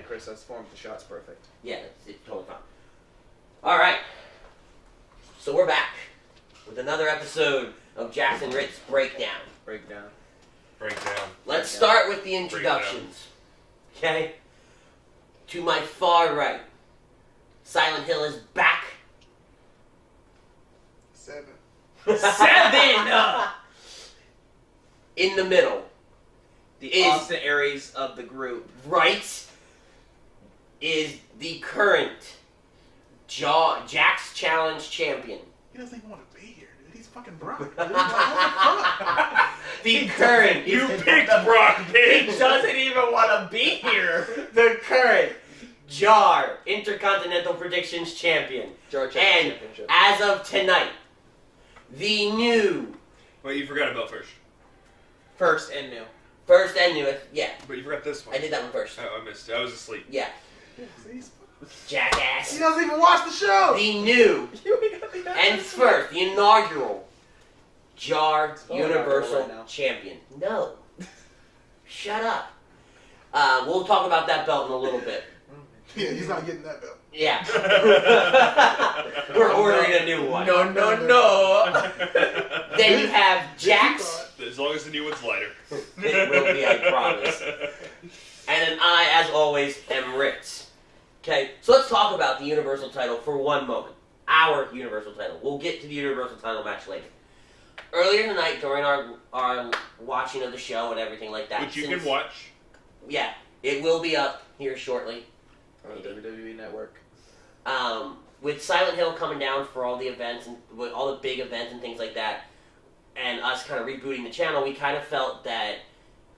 Chris. That's form. The shot's perfect. Yeah, it's totally fine. All right. So we're back with another episode of Jax and Ritz Breakdown. Breakdown. Let's start with the introductions. Okay? To my far right, Silent Hill is back. 7. 7! In the middle. The Austin Aries of the group. Right? Is the current Jax Challenge champion. He doesn't even want to be here, dude. He's fucking Brock. Dude. The current. You picked Brock, bitch! He doesn't even want to be here. The current JAR Intercontinental Predictions champion. JAR And Championship. as of tonight, the new. Well, you forgot about first. First and new. First and newest. Yeah. But you forgot this one. I did that one first. Oh, I missed it. I was asleep. Yeah. He Jackass. doesn't even watch the show. The new and first, the inaugural JAR Universal right now. Champion. No. Shut up. We'll talk about that belt in a little bit. Yeah, he's not getting that belt. Yeah. We're ordering a new one. No. Then you have Jax. As long as the new one's lighter. It will be, I promise. And then I, as always, am Ritz. Okay, so let's talk about the Universal title for one moment. Our Universal title. We'll get to the Universal title match later. Earlier tonight, during our watching of the show and everything like that. Which you can watch. Yeah, it will be up here shortly. On the WWE Network. With Silent Hill coming down for all the events and with all the big events and things like that, and us kind of rebooting the channel, we kind of felt that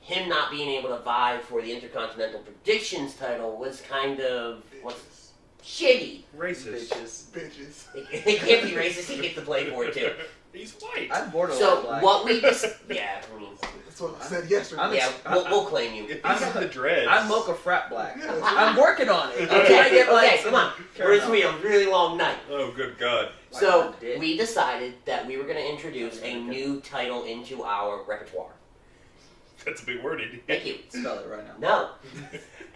him not being able to vie for the Intercontinental Predictions title was kind of shitty. Racist. Bitches. It can't be racist. He gets to play for it too. He's white. I'm borderline So black. what we just yeah, I mean, That's what I said yesterday. yeah, we'll claim you. If he's got the dreads. I'm mocha frat black. Yeah. I'm working on it. Okay, like come on. It's gonna be a really long night. Oh, good God. So we decided that we were going to introduce a new title into our repertoire. That's a big word, Indy. Thank you. Spell it right now. No.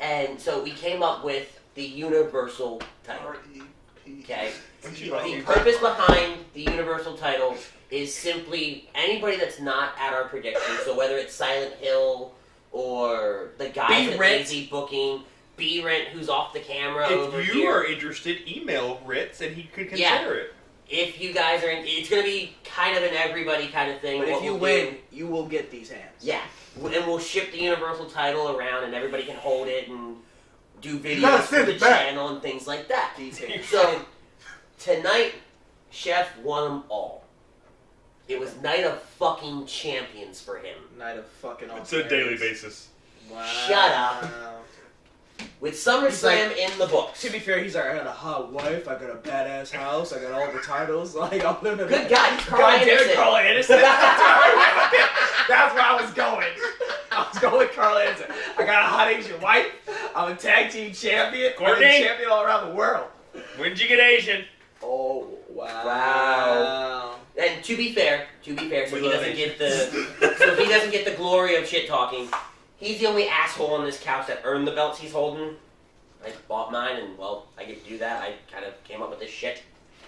And so we came up with the Universal title. R-E-P. Okay? T-I-T. The purpose behind the Universal title is simply anybody that's not at our prediction, so whether it's Silent Hill or the guys at B-Rent. Lazy Booking, B-Rent who's off the camera over If you here. are interested, email Ritz and he could consider Yeah. it. If you guys are in, it's going to be kind of an everybody kind of thing. But What if you we'll win, do- you will get these hands. yeah. And we'll ship the Universal title around and everybody can hold it and do gotta videos for send the it back. channel and things like that. These hands. So, tonight, Chef won them all. It was Night of fucking Champions for him. Night of fucking all. It's a daily basis. Wow. Shut up. With SummerSlam in the books. To be fair, he's like, I got a hot wife, I got a badass house, I got all the titles, like, I'm living Good God, he's Carl God damn it, Anderson. Carl Anderson. That's where I was going. I was going with Carl Anderson. I got a hot Asian wife, I'm a tag team champion, I'm a Courtney? champion all around the world. When'd you get Asian? Oh, wow. Wow. And to be fair, so We he love doesn't Asians. get the he doesn't get the glory of shit talking. He's the only asshole on this couch that earned the belts he's holding. I bought mine, and well, I get to do that. I kind of came up with this shit.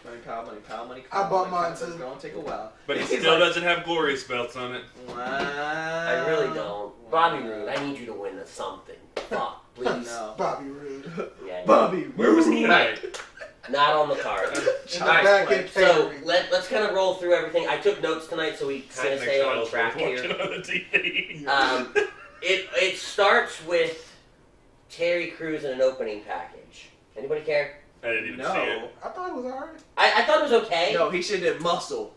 Money, power, money, power, money. I bought mine, It's too. going to take a while. But he He's still like, doesn't have glorious belts on it. Wow. I really don't. Bobby Roode, I need you to win something. Fuck, please. No. Bobby Roode. Yeah, Bobby, Where was he Right. at? not on the card. In the Nice back play. end So catering. let's kind of roll through everything. I took notes tonight, so we kind Sitting of next stay to on Ellsworth track watching here. on the TV. It starts with Terry Crews in an opening package. Anybody care? I didn't even see No. it. I thought it was alright. I thought it was okay. No, he should have did muscle,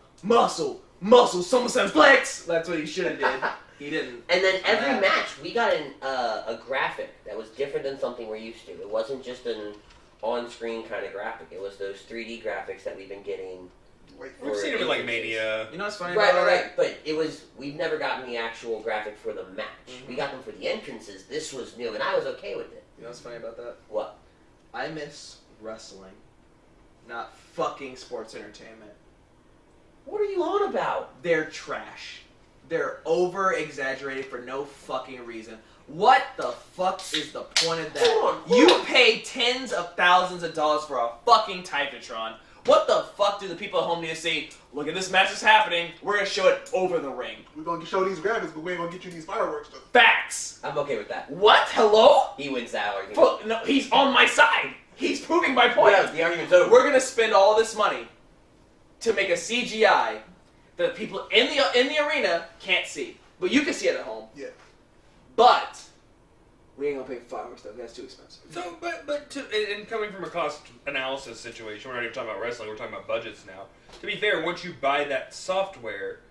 SummerSlam flex. That's what he should have did. He didn't. And then every Yeah. match, we got a graphic that was different than something we're used to. It wasn't just an on-screen kind of graphic. It was those 3D graphics that we've been getting. Wait, We've seen it with like Mania. You know what's funny Right, about right, right. But we've never gotten the actual graphic for the match. Mhm. We got them for the entrances. This was new, and I was okay with it. You know what's funny about that? What? I miss wrestling, not fucking sports entertainment. What are you on about? They're trash. They're over-exaggerated for no fucking reason. What the fuck is the point of that? Hold on. You pay tens of thousands of dollars for a fucking Titantron. What the fuck do the people at home need to see? Look at this match that's happening. We're gonna show it over the ring. We're gonna show these graphics, but we ain't gonna get you these fireworks though. Facts. I'm okay with that. What? Hello? He wins that argument. Fuck, no, he's on my side. He's proving my point. Yeah, the argument's over. We're gonna spend all this money to make a CGI that people in the arena can't see, but you can see it at home. Yeah. But we ain't gonna pay for fireworks stuff. That's too expensive. So, and coming from a cost analysis situation, we're not even talking about wrestling. We're talking about budgets now. To be fair, once you buy that software,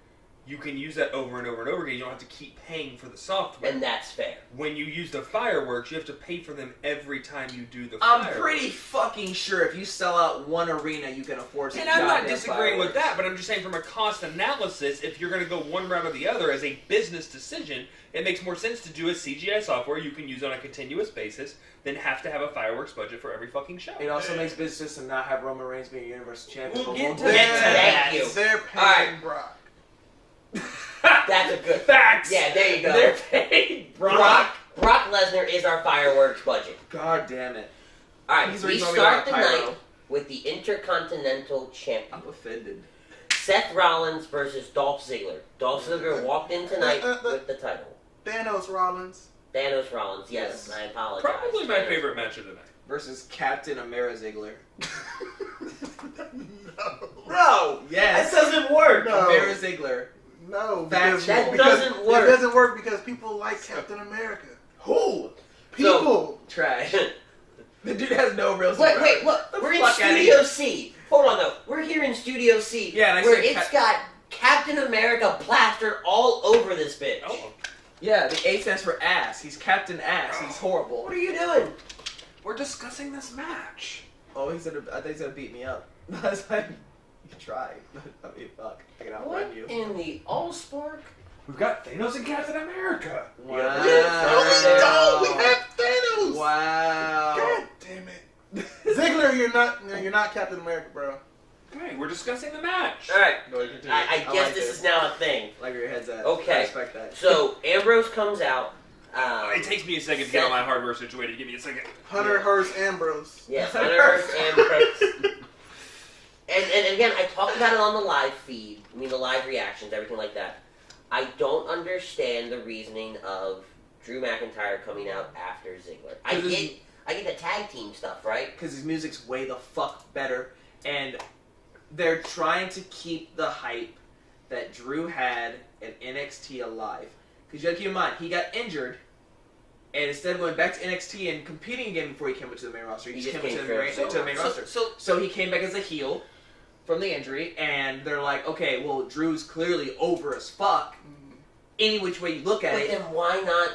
you can use that over and over and over again. You don't have to keep paying for the software. And that's fair. When you use the fireworks, you have to pay for them every time you do the I'm fireworks. pretty fucking sure if you sell out one arena, you can afford some And I'm not goddamn disagreeing with fireworks. that, but I'm just saying from a cost analysis, if you're going to go one route or the other as a business decision, it makes more sense to do a CGI software you can use on a continuous basis than have to have a fireworks budget for every fucking show. It also makes business to not have Roman Reigns being Universal Champion. We'll but get to get that. that. Thank you. They're All paying Brock. That's a good Facts. Yeah, there you go. They're paid Brock Lesnar is our fireworks budget. God damn it. Alright, He's we reading start the about pyro. night with the Intercontinental Champion. I'm offended. Seth Rollins versus Dolph Ziggler. Dolph Ziggler walked in tonight with the title. Thanos Rollins. Thanos Rollins, yes, I apologize. Probably my Thanos. favorite match of the night. Versus Captain Amara Ziggler. No! Yes. That doesn't work! No. Amara Ziggler. No, That doesn't work. It doesn't work because people like Captain America. Who? People. Trash. The dude has no real Wait, surprise. look, The we're in fuck outta Studio here. C. Hold on though, we're here in Studio C, Yeah, and I where said it's got Captain America plastered all over this bitch. Oh, Yeah, the A stands for ass. He's Captain Ass. He's horrible. What are you doing? we're discussing this match. Oh, I think he's gonna beat me up. I was like, you try. I mean, fuck. I can What outrun you. in the Allspark? We've got Thanos and Captain America. Wow. No, we have Thanos. Wow. God damn it. Ziggler, you're not Captain America, bro. Okay, we're discussing the match. Alright, Go ahead, continue. I guess like this is now a thing. like where your head's at. Okay. I respect that. So, Ambrose comes out. It takes me a second to get all my hardware situated. Give me a second. Hunter Yeah. Hearst Ambrose. Yes, Hunter Ambrose. And again, I talked about it on the live feed. I mean, the live reactions, everything like that. I don't understand the reasoning of Drew McIntyre coming out after Ziggler. I get the tag team stuff, right? Because his music's way the fuck better, and they're trying to keep the hype that Drew had in NXT alive. Because you gotta keep in mind, he got injured, and instead of going back to NXT and competing again before he came into the main roster, he just came into the main roster. So he came back as a heel from the injury, and they're like, okay, well, Drew's clearly over as fuck. Any which way you look at But it. then why not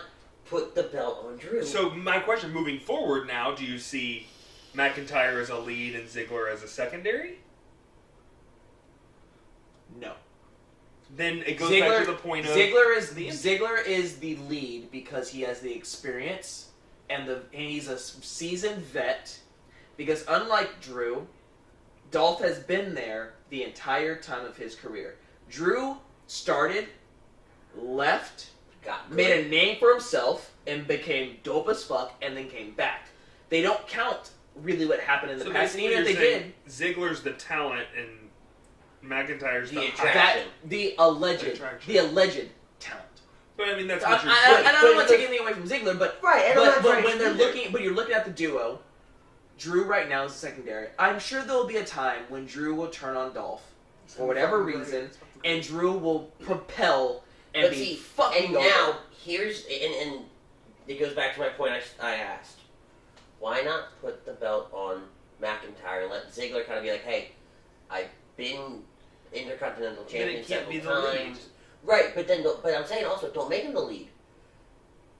put the belt on Drew? So my question moving forward now, do you see McIntyre as a lead and Ziggler as a secondary? No. Then it goes back to the point of Ziggler is the lead because he has the experience and he's a seasoned vet. Because unlike Drew, Dolph has been there the entire time of his career. Drew started, left, made a name for himself, and became dope as fuck, and then came back. They don't count really what happened in the past. And even if they did, Ziggler's the talent and McIntyre's the attraction. the alleged talent. But I mean, that's And what you're I'm saying. not taking anything away from Ziggler, but Right, and I'm not trying when to they're either. looking, but you're looking at the duo. Drew right now is the secondary. I'm sure there will be a time when Drew will turn on Dolph for whatever reason, and Drew will propel and But be see, fucking and over. now, here's, and it goes back to my point I asked. Why not put the belt on McIntyre and let Ziggler kind of be like, hey, I've been Intercontinental Then Champion it can't be several the lead. times. Right, but I'm saying also, don't make him the lead.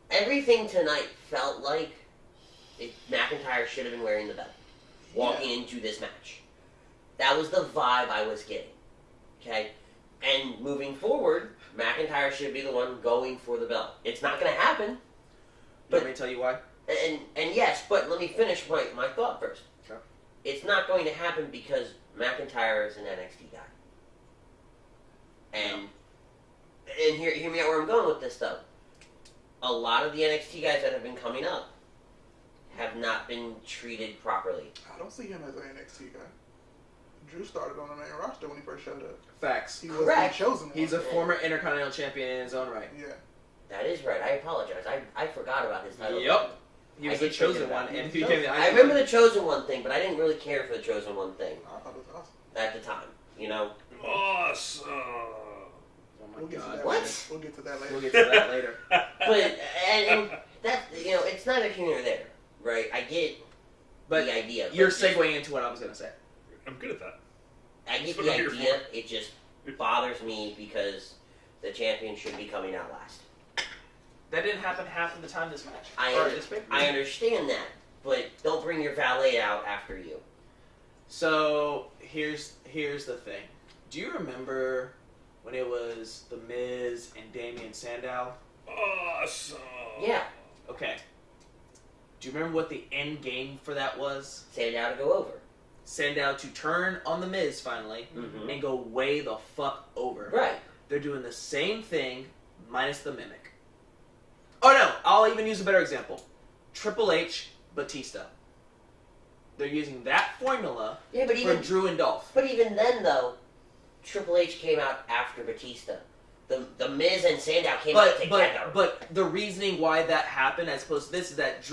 Everything tonight felt like McIntyre should have been wearing the belt, walking into this match. That was the vibe I was getting. Okay? And moving forward, McIntyre should be the one going for the belt. It's not going to happen. Let me tell you why. And yes, but let me finish my thought first. Sure. It's not going to happen because McIntyre is an NXT guy. And and hear me out where I'm going with this though. A lot of the NXT guys that have been coming up have not been treated properly. I don't see him as an NXT guy. Drew started on the main roster when he first showed up. Facts. He was the Correct. chosen one. He's a former Intercontinental Champion in his own right. Yeah. That is right. I apologize. I forgot about his title. Yep. He was I the did chosen forget one, about and him. he became the I remember the Chosen One thing, but I didn't really care for the Chosen One thing I thought it was awesome. at the time. You know? Awesome. Oh my We'll get to god. that What? later. We'll get to that later. We'll get to that later. But, and that, you know, it's neither here nor there, right? I get But the idea. you're but just- segueing into what I was going to say. I'm good at that. I get That's the what I'm here idea. It just bothers me because the champion should be coming out last. That didn't happen half of the time this match. I Or this pay-per-view. I understand that, but don't bring your valet out after you. So here's the thing. Do you remember when it was The Miz and Damian Sandow? Awesome. Yeah, Okay. Do you remember what the end game for that was? send it out to go over. Sandow to turn on The Miz finally Mm-hmm. and go way the fuck over. Right. They're doing the same thing minus the mimic. Oh no, I'll even use a better example. Triple H, Batista. They're using that formula Yeah, but for even Drew and Dolph. then though, Triple H came out after Batista. The Miz and Sandow came out together. But the reasoning why that happened, as opposed to this, is that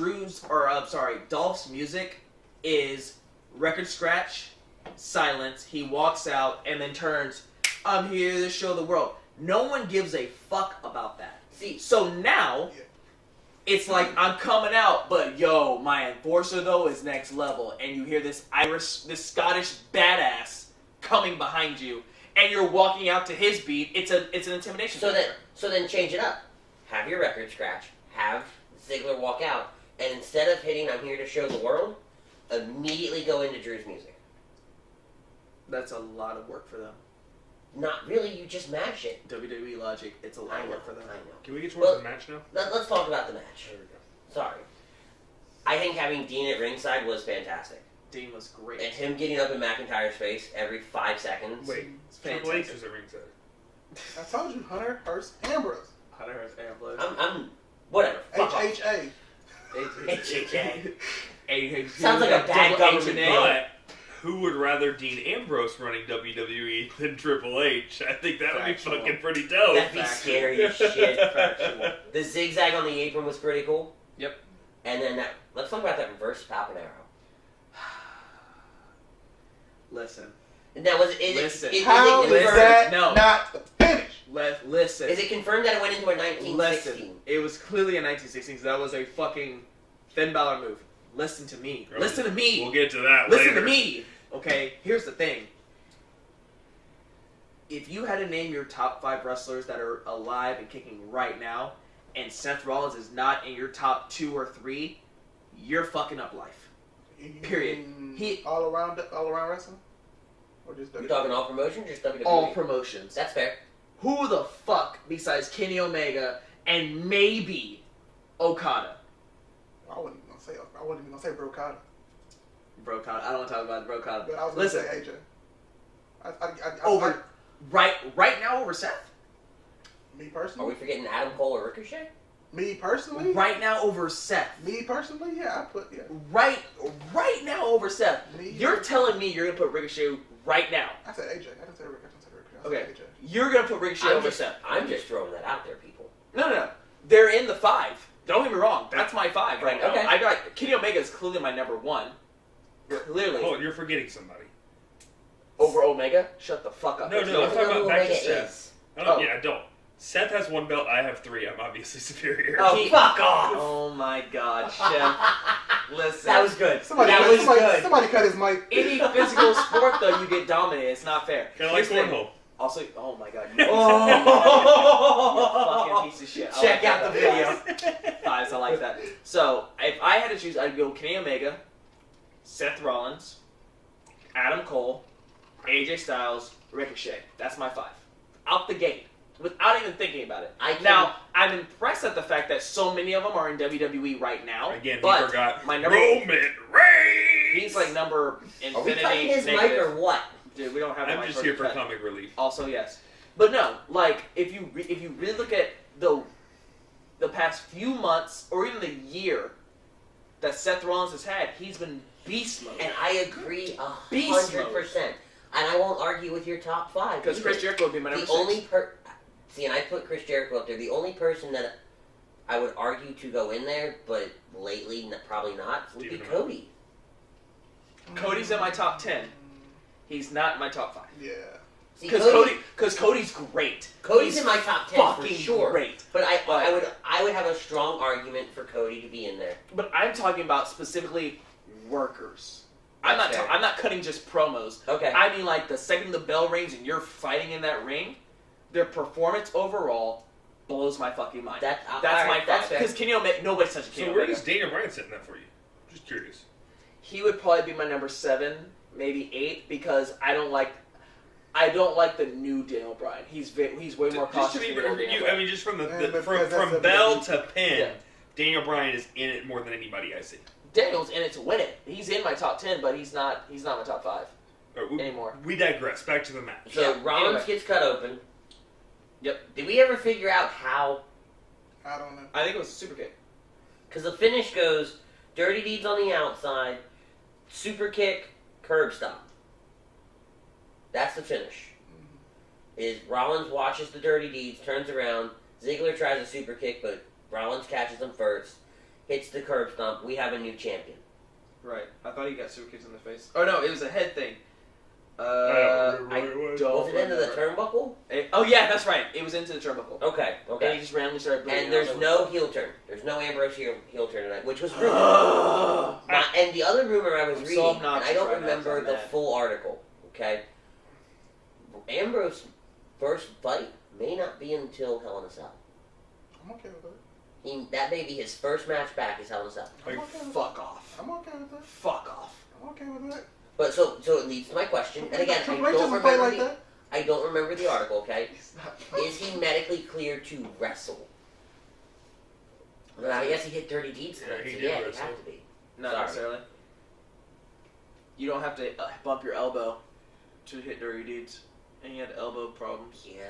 Dolph's music is record scratch, silence. He walks out and then turns, "I'm here to show the world." No one gives a fuck about that. See, So now, Yeah. it's like, I'm coming out, but yo, my enforcer though is next level, and you hear this Scottish badass coming behind you, and you're walking out to his beat. It's an intimidation. so factor. then change it up. Have your record scratch. Have Ziggler walk out, and instead of hitting "I'm here to show the world," immediately go into Drew's music. That's a lot of work for them. Not really. You just mash it. WWE logic, it's a lot I of know. work for them. I know. Can we get towards Well- the match now? Let's talk about the match. There we go. Sorry. I think having Dean at ringside was fantastic. Dean was great. And him getting up in McIntyre's face every 5 seconds. Wait, It's Triple H fantastic. was at ringside. I told you, Hunter Hearst Ambrose. Hunter Hearst Ambrose. I'm whatever. Fuck off. HHA. HHA. Sounds like a bad Double government H&A. But who would rather Dean Ambrose running WWE than Triple H? I think that would be Factual. fucking pretty dope. That'd be Factual. scary as shit. Factual. The zigzag on the apron was pretty cool. Yep. And then let's talk about that reverse Falcon Arrow. Listen. Now, Listen. How it is confirmed? that No. not the finish? Listen. Is it confirmed that it went into a 1916? Listen. It was clearly a 1916 because that was a fucking Finn Balor move. Listen to me. Right. Listen to me. We'll get to that Listen later. to me. Okay, here's the thing. If you had to name your top 5 wrestlers that are alive and kicking right now, and Seth Rollins is not in your top 2 or 3, you're fucking up life. Period. He- all around wrestling, or just You're WWE? talking all promotion, just WWE? All promotions. That's fair. Who the fuck besides Kenny Omega and maybe Okada? I wasn't even gonna say Brocada, Brocada. I don't want to talk about Brocada. but I was gonna Listen, say AJ. over right now over Seth. Me Are personally. we forgetting Adam Cole or Ricochet? Me personally. Right now over Seth. Me personally. Yeah, I put yeah. Right now over Seth. Me. You're telling me you're gonna put Ricochet right now. I said AJ. I didn't say Rick. I didn't say Rick. I Okay. said AJ. You're gonna put Ricochet over Seth. I'm just throwing that out there, people. No. They're in the 5. Don't get me wrong. That's my 5 right now. Okay. I got Kenny Omega is clearly my number 1. Clearly. Oh, you're forgetting somebody. Over Omega? Shut the fuck up. No, There's no, I'm I talking don't know about who back to Omega Seth. is. Oh. Yeah, I don't. Seth has 1 belt, I have 3. I'm obviously superior. Oh, He- fuck off! Oh my god, Chef. Listen. That was good. Somebody, that cut, was somebody, good. somebody cut his mic. Any physical sport, though, you get dominated. It's not fair. Kind of like Here's the thing. cornhole. Also, oh my god. You Oh. fucking piece of shit. I Check like out the that. video. 5s, I like that. So, if I had to choose, I'd go Kenny Omega, Seth Rollins, Adam Cole, AJ Styles, Ricochet. That's my 5. Out the gate. Without even thinking about it. Now, I'm impressed at the fact that so many of them are in WWE right now. Again, but he forgot my number, Roman Reigns! he's like number Are we cutting infinity his mic negative. or what? Dude, we don't have a I'm mic just for here the for cut. comic relief. Also, yes. But no, like if you really look at the past few months or even the year that Seth Rollins has had, he's been beast mode. And I agree Beast mode. 100%. And I won't argue with your top 5. Because Chris Jericho would be my number The 6. only See, and I put Chris Jericho up there. The only person that I would argue to go in there, but lately probably not, would be Cody. Cody's in my top 10. He's not in my top 5. Yeah. Because Cody's great. Cody's He's in my top 10 for fucking sure. Great. But I would have a strong argument for Cody to be in there. But I'm talking about specifically workers. That's fair. I'm not cutting just promos. Okay. I mean, like, the second the bell rings and you're fighting in that ring, their performance overall blows my fucking mind. That's my fact. Because Kenny Omega, nobody's touching Kenny So Omega. where does Daniel Bryan sit in that for you? Just curious. He would probably be my number 7, maybe 8, because I don't like the new Daniel Bryan. He's way more Just cautious to be than the old Daniel Bryan. I mean, just from Yeah, from bell to pin, Yeah. Daniel Bryan is in it more than anybody I see. Daniel's in it to win it. He's in my top 10, but he's not my top 5 anymore. We digress. Back to the match. So Yeah, Rollins anyway. gets cut open. Yep. Did we ever figure out how? I don't know. I think it was a super kick. Because the finish goes dirty deeds on the outside, super kick, curb stomp. That's the finish. Is Rollins watches the dirty deeds, turns around, Ziggler tries a super kick, but Rollins catches him first, hits the curb stomp. We have a new champion. Right. I thought he got super kicks in the face. Oh no, it was a head thing. I don't remember I what it was. don't Was it into the remember. turnbuckle? Oh yeah, that's right. It was into the turnbuckle. Okay, And okay. he just randomly started bleeding. And there's no heel turn. There's no Ambrose heel turn tonight, which was rumored. And the other rumor I was I'm so reading, and obnoxious I don't right now, remember so I'm the mad. full article, okay? Ambrose first fight may not be until Hell in a Cell. I'm okay with that. That may be his first match back is Hell in a Cell. I'm okay with Fuck off. that. I'm okay with that. Fuck off. I'm okay with that. But so it leads to my question, and again, Triple H doesn't play like that. I don't remember the article, okay? He's not. Is he medically cleared to wrestle? Well, I guess he hit dirty deeds tonight, Yeah, he so did yeah, he'd wrestle. have to be. Not Sorry. necessarily. You don't have to bump your elbow to hit dirty deeds. And he had elbow problems. Yeah.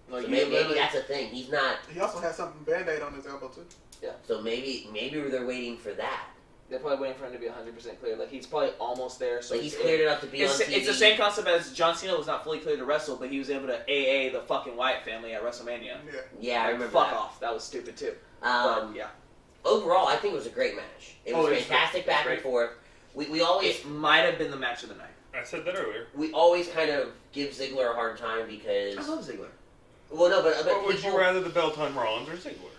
Like, So you maybe literally- that's a thing. He's not. He also had something Band-Aid on his elbow too. Yeah. So maybe they're waiting for that. They're probably waiting for him to be 100% clear. Like, he's probably almost there. So Like he's cleared enough to be on TV. It's the same concept as John Cena was not fully cleared to wrestle, but he was able to AA the fucking Wyatt family at WrestleMania. Yeah. Yeah, I Like, remember fuck that. off. That was stupid too. Um, But, yeah. Overall, I think it was a great match. It was Oh, it was fantastic great. It was back and great. forth. We always It might have been the match of the night. I said that earlier. kind of give Ziggler a hard time because I love Ziggler. well no but Or would people, you rather the belt on Rollins or Ziggler?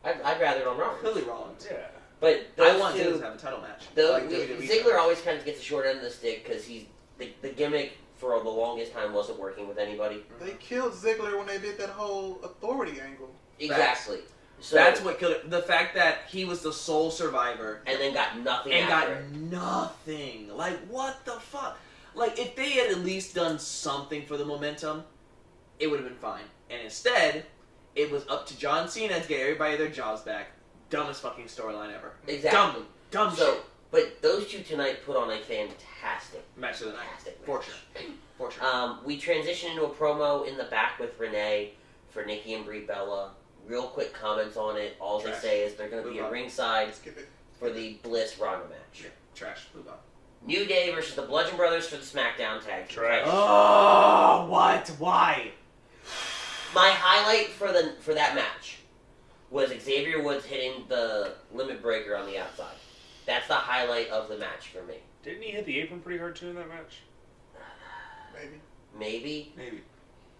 I'd rather it on Rollins. Clearly Rollins. Yeah. But I those want Ziggler two, to have a title match. those, Like WWE Ziggler style. always kind of gets the short end of the stick because he's the gimmick for the longest time wasn't working with anybody. They killed Ziggler when they did that whole authority angle. Exactly. So That's what killed it. The fact that he was the sole survivor and then got nothing and after got it. nothing. Like, what the fuck? Like, if they had at least done something for the momentum, it would have been fine. And instead, it was up to John Cena to get everybody their jobs back. Dumbest fucking storyline ever. Exactly. Dumb So, shit. but those two tonight put on a fantastic Match of the night. fantastic For match. sure. For sure. We transition into a promo in the back with Renee for Nikki and Brie Bella. Real quick comments on it. All they Trash. say is they're going to be Move at on. ringside Skip it. for the Bliss Ronda match. Yeah, trash. Move on. New Day versus the Bludgeon Brothers for the SmackDown Tag Team Trash. titles. Oh, what? Why? My highlight for that match was Xavier Woods hitting the limit breaker on the outside. That's the highlight of the match for me. Didn't he hit the apron pretty hard too in that match? Maybe. Maybe. Maybe.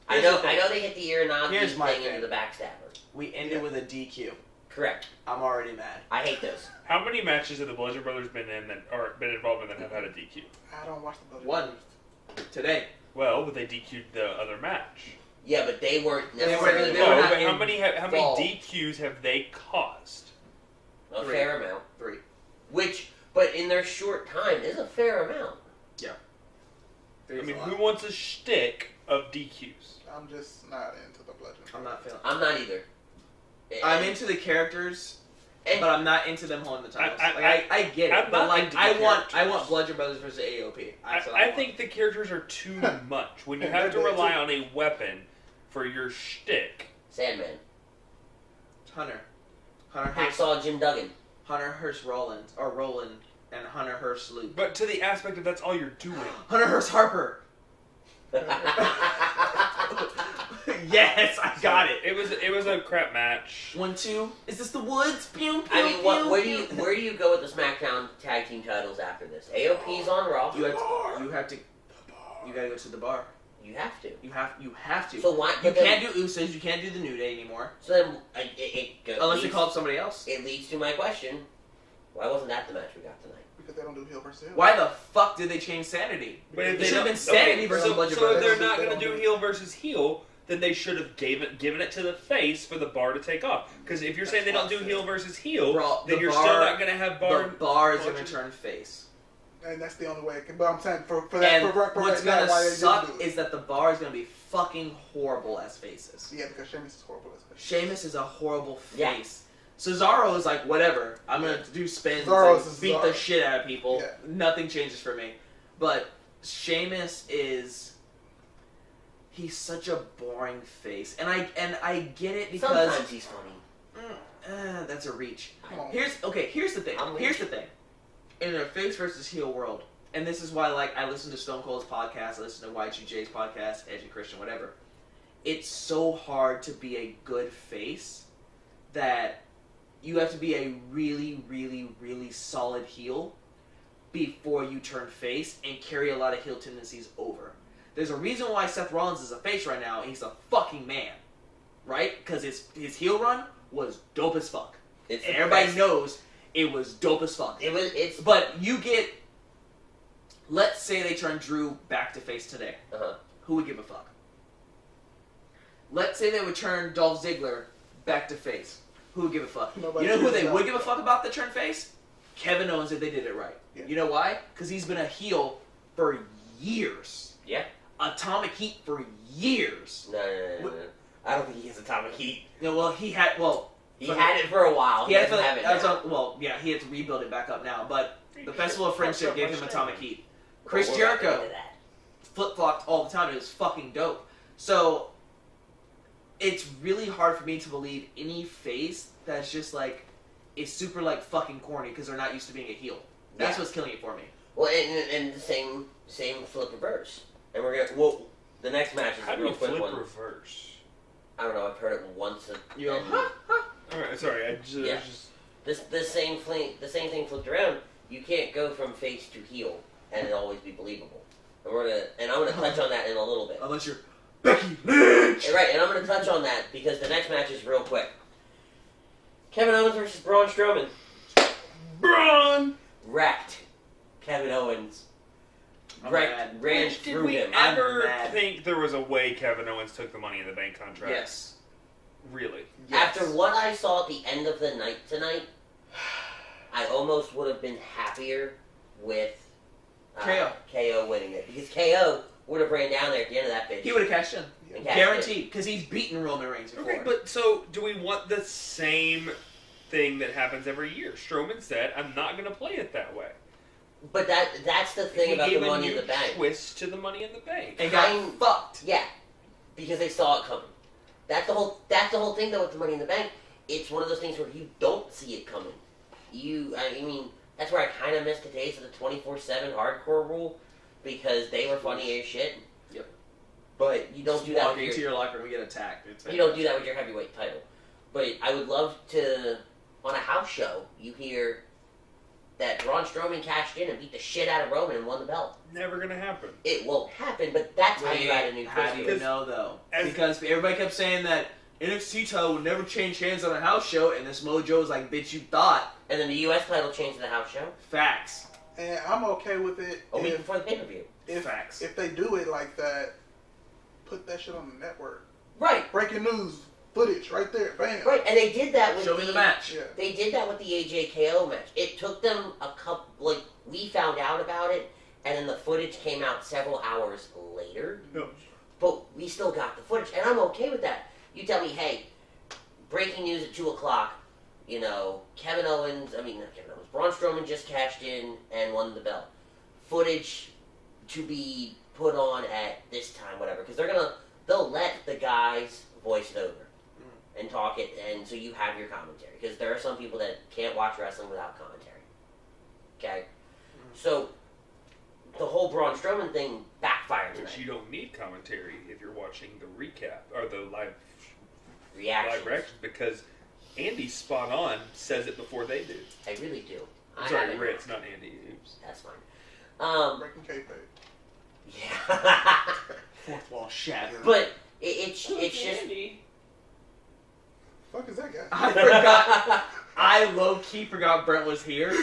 I Here's know the thing. they hit the Iranagi Here's my thing thing. into the backstabber. We ended with a DQ. Correct. I'm already mad. I hate those. How many matches have the Bludgeon Brothers been in that or been involved in that have had a DQ? I don't watch the Bludgeon One. Brothers. Today. Well, but they DQ'd the other match. Yeah, but they weren't They weren't- necessarily they No, were involved. not but how many involved. DQs have they caused? A Three. fair amount. 3. Which, but in their short time, is a fair amount. 3 I is mean, a lot. who wants a shtick of DQs? I'm just not into the Bludgeon I'm not feeling. I'm not either. I'm into the characters but I'm not into them holding the titles. I get it, I'm but not like into the I want characters. Bludgeon Brothers versus AOP. That's what I want. think the characters are too much. When you Yeah, have to they're rely too- on a weapon for your shtick. Sandman. Hunter Hearst, Hacksaw Jim Duggan. Hunter Hearst Roland, and Hunter Hearst Luke. But to the aspect of that's all you're doing. Hunter Hearst Harper. Yes, I got it. It was a crap match. 1, 2. Is this the Woods? Pew, pew, I mean, pew, where pew. do you go with the SmackDown tag team titles after this? AOP's on Raw. You have to. You gotta go to the bar. You have to. You have to. So why? You but then- can't do Usos. You can't do the New Day anymore. So then, Unless they leads, call up somebody else. it leads to my question: why wasn't that the match we got tonight? Because they don't do heel versus heel. Why the fuck did they change Sanity? But if It they should have don't- been Sanity versus so, Bludgeon so if Brothers. they're not They going to don't do do- heel versus heel, then they should have given it to the face for the bar to take off. Because if you're saying they don't do heel versus heel, Bro, then the you're bar- still not going to have bar. The bar is gonna Bludgeon- turn face. And that's the only way it can. But I'm saying for that, And for what's right now, gonna why they didn't suck do it. is that the bar is gonna be fucking horrible as faces. Yeah, because Sheamus is horrible as well. Sheamus is a horrible Yeah. face. Cesaro is like, whatever. I'm gonna do spins Cesaro's and Cesaro. beat the shit out of people. Yeah. Nothing changes for me. But Sheamus is. He's such a boring face, and I get it because Sometimes he's funny. that's a reach. Come on. Here's the thing. I'm Here's the thing. In a face versus heel world, and this is why like I listen to Stone Cold's podcast, I listen to Y2J's podcast, Edgy Christian, whatever. It's so hard to be a good face that you have to be a really, really, really solid heel before you turn face and carry a lot of heel tendencies over. There's a reason why Seth Rollins is a face right now, and he's a fucking man. Right? Because his heel run was dope as fuck. It's And the everybody best. knows it was dope as fuck. It's But you get, let's say they turn Drew back to face today. uh-huh. Who would give a fuck? Let's say they would turn Dolph Ziggler back to face. Who would give a fuck? Nobody You know who gives they a would fuck. give a fuck about the turn face? Kevin Owens if they did it right. Yeah. You know why? Because he's been a heel for years. Yeah. Atomic Heat for years. No. I don't think he has Atomic Heat. You know, well, he had It for a while. he had it for doesn't have it now. well, yeah, he had to rebuild it back up now. But the Festival of Fucked Friendship up gave my him stream. Atomic Heat. Chris We're not gonna Jericho do that. flip-flopped all the time. It was fucking dope. So it's really hard for me to believe any face that's just like is super like fucking corny because they're not used to being a heel. That's Yeah. what's killing it for me. Well, and the same flip reverse. And we're gonna. Well, the next match is How a do real you quick flip one. reverse? I don't know. I've heard it once. You go, and huh, huh. All right, sorry. I just, Yeah. the same thing flipped around. You can't go from face to heel and it always be believable. And I'm gonna touch on that in a little bit. Unless you're Becky Lynch. Right, and I'm gonna touch on that because the next match is real quick. Kevin Owens versus Braun Strowman. Braun. Wrecked. Kevin Owens. I'm Ran mad. Did through we him. ever mad. think there was a way Kevin Owens took the Money in the Bank contract? Yes. Really? Yes. After what I saw at the end of the night tonight, I almost would have been happier with KO winning it. Because KO would have ran down there at the end of that bitch. He would have cashed in. and cashed Guaranteed. Because he's beaten Roman Reigns before. Okay, but so do we want the same thing that happens every year? Strowman said, "I'm not going to play it that way." it. But that's the thing He about gave the a Money in new the Bank. twist to the Money in the Bank. and got Kind- fucked. Yeah, because they saw it coming. That's the whole thing though with the Money in the Bank. It's one of those things where you don't see it coming. I mean, that's where I kind of missed the taste of the 24/7 hardcore rule because they were funny as shit. Yep. But you don't Just do that walk with into your, your locker room and get attacked. you don't do that with your heavyweight title. But I would love to, on a house show, you hear that Braun Strowman cashed in and beat the shit out of Roman and won the belt. Never going to happen. It won't happen, but that's how you add a new How twist do to you it. know though? As- Because everybody kept saying that NXT title would never change hands on a house show, and this Mojo was like, "Bitch, you thought." And then the U.S. title changed to the house show Facts. And I'm okay with it a week if, before the pay-per-view. Facts. if they do it like that. Put that shit on the network. Right, Breaking news footage right there. Bam. right. And they did that with Show me the match. Yeah. They did that with the AJKO match. It took them a couple, like, we found out about it, and then the footage came out several hours later. No. But we still got the footage, and I'm okay with that. You tell me, hey, breaking news at 2 o'clock, Kevin Owens, not Kevin Owens, Braun Strowman just cashed in and won the belt. Footage to be put on at this time, whatever, because they'll let the guys voice it over and talk it, and so you have your commentary, because there are some people that can't watch wrestling without commentary. Okay? So, the whole Braun Strowman thing backfired tonight. Which you don't need commentary if you're watching the recap, or the live reactions, because Andy spot on says it before they do. I really do. I'm sorry, Ritz, not Andy. Oops. That's fine. Breaking kayfabe. Yeah. Fourth wall shattered. But it's just... Andy. Fuck is that guy? I forgot. I low-key forgot Brent was here.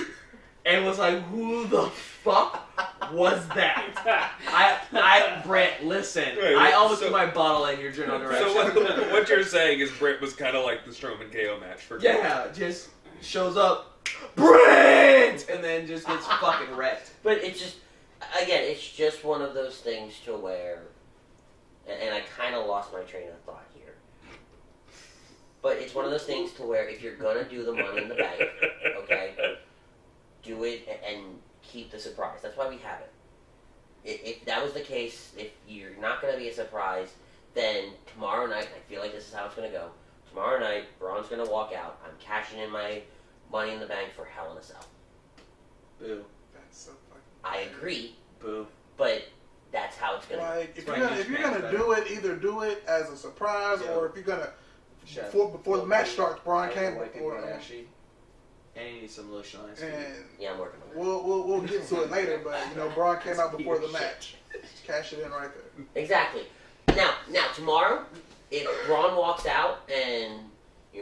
And was like, who the fuck was that? Brent, listen. Wait, I almost threw my bottle in your general direction. So what you're saying is Brent was kind of like the Strowman KO match for yeah, just shows up, Brent! And then just gets fucking wrecked. But it's just, again, it's just one of those things to where, and I kind of lost my train of thought here. But it's one of those things to where if you're going to do the Money in the Bank, okay, do it and keep the surprise. That's why we have it. If that was the case, if you're not going to be a surprise, then tomorrow night, I feel like this is how it's going to go. Tomorrow night, Braun's going to walk out. I'm cashing in my Money in the Bank for Hell in a Cell. Boo. That's so fucking... I agree, Boo. but that's how it's going to go. Like, if you're gonna do it, either do it as a surprise, or if you're gonna before the match starts, Braun came before. And he needs some lotion on his And Yeah, I'm working on it. we'll get to it later, but Braun came out before the match. Cash it in right there. Exactly. Now tomorrow, if Braun walks out and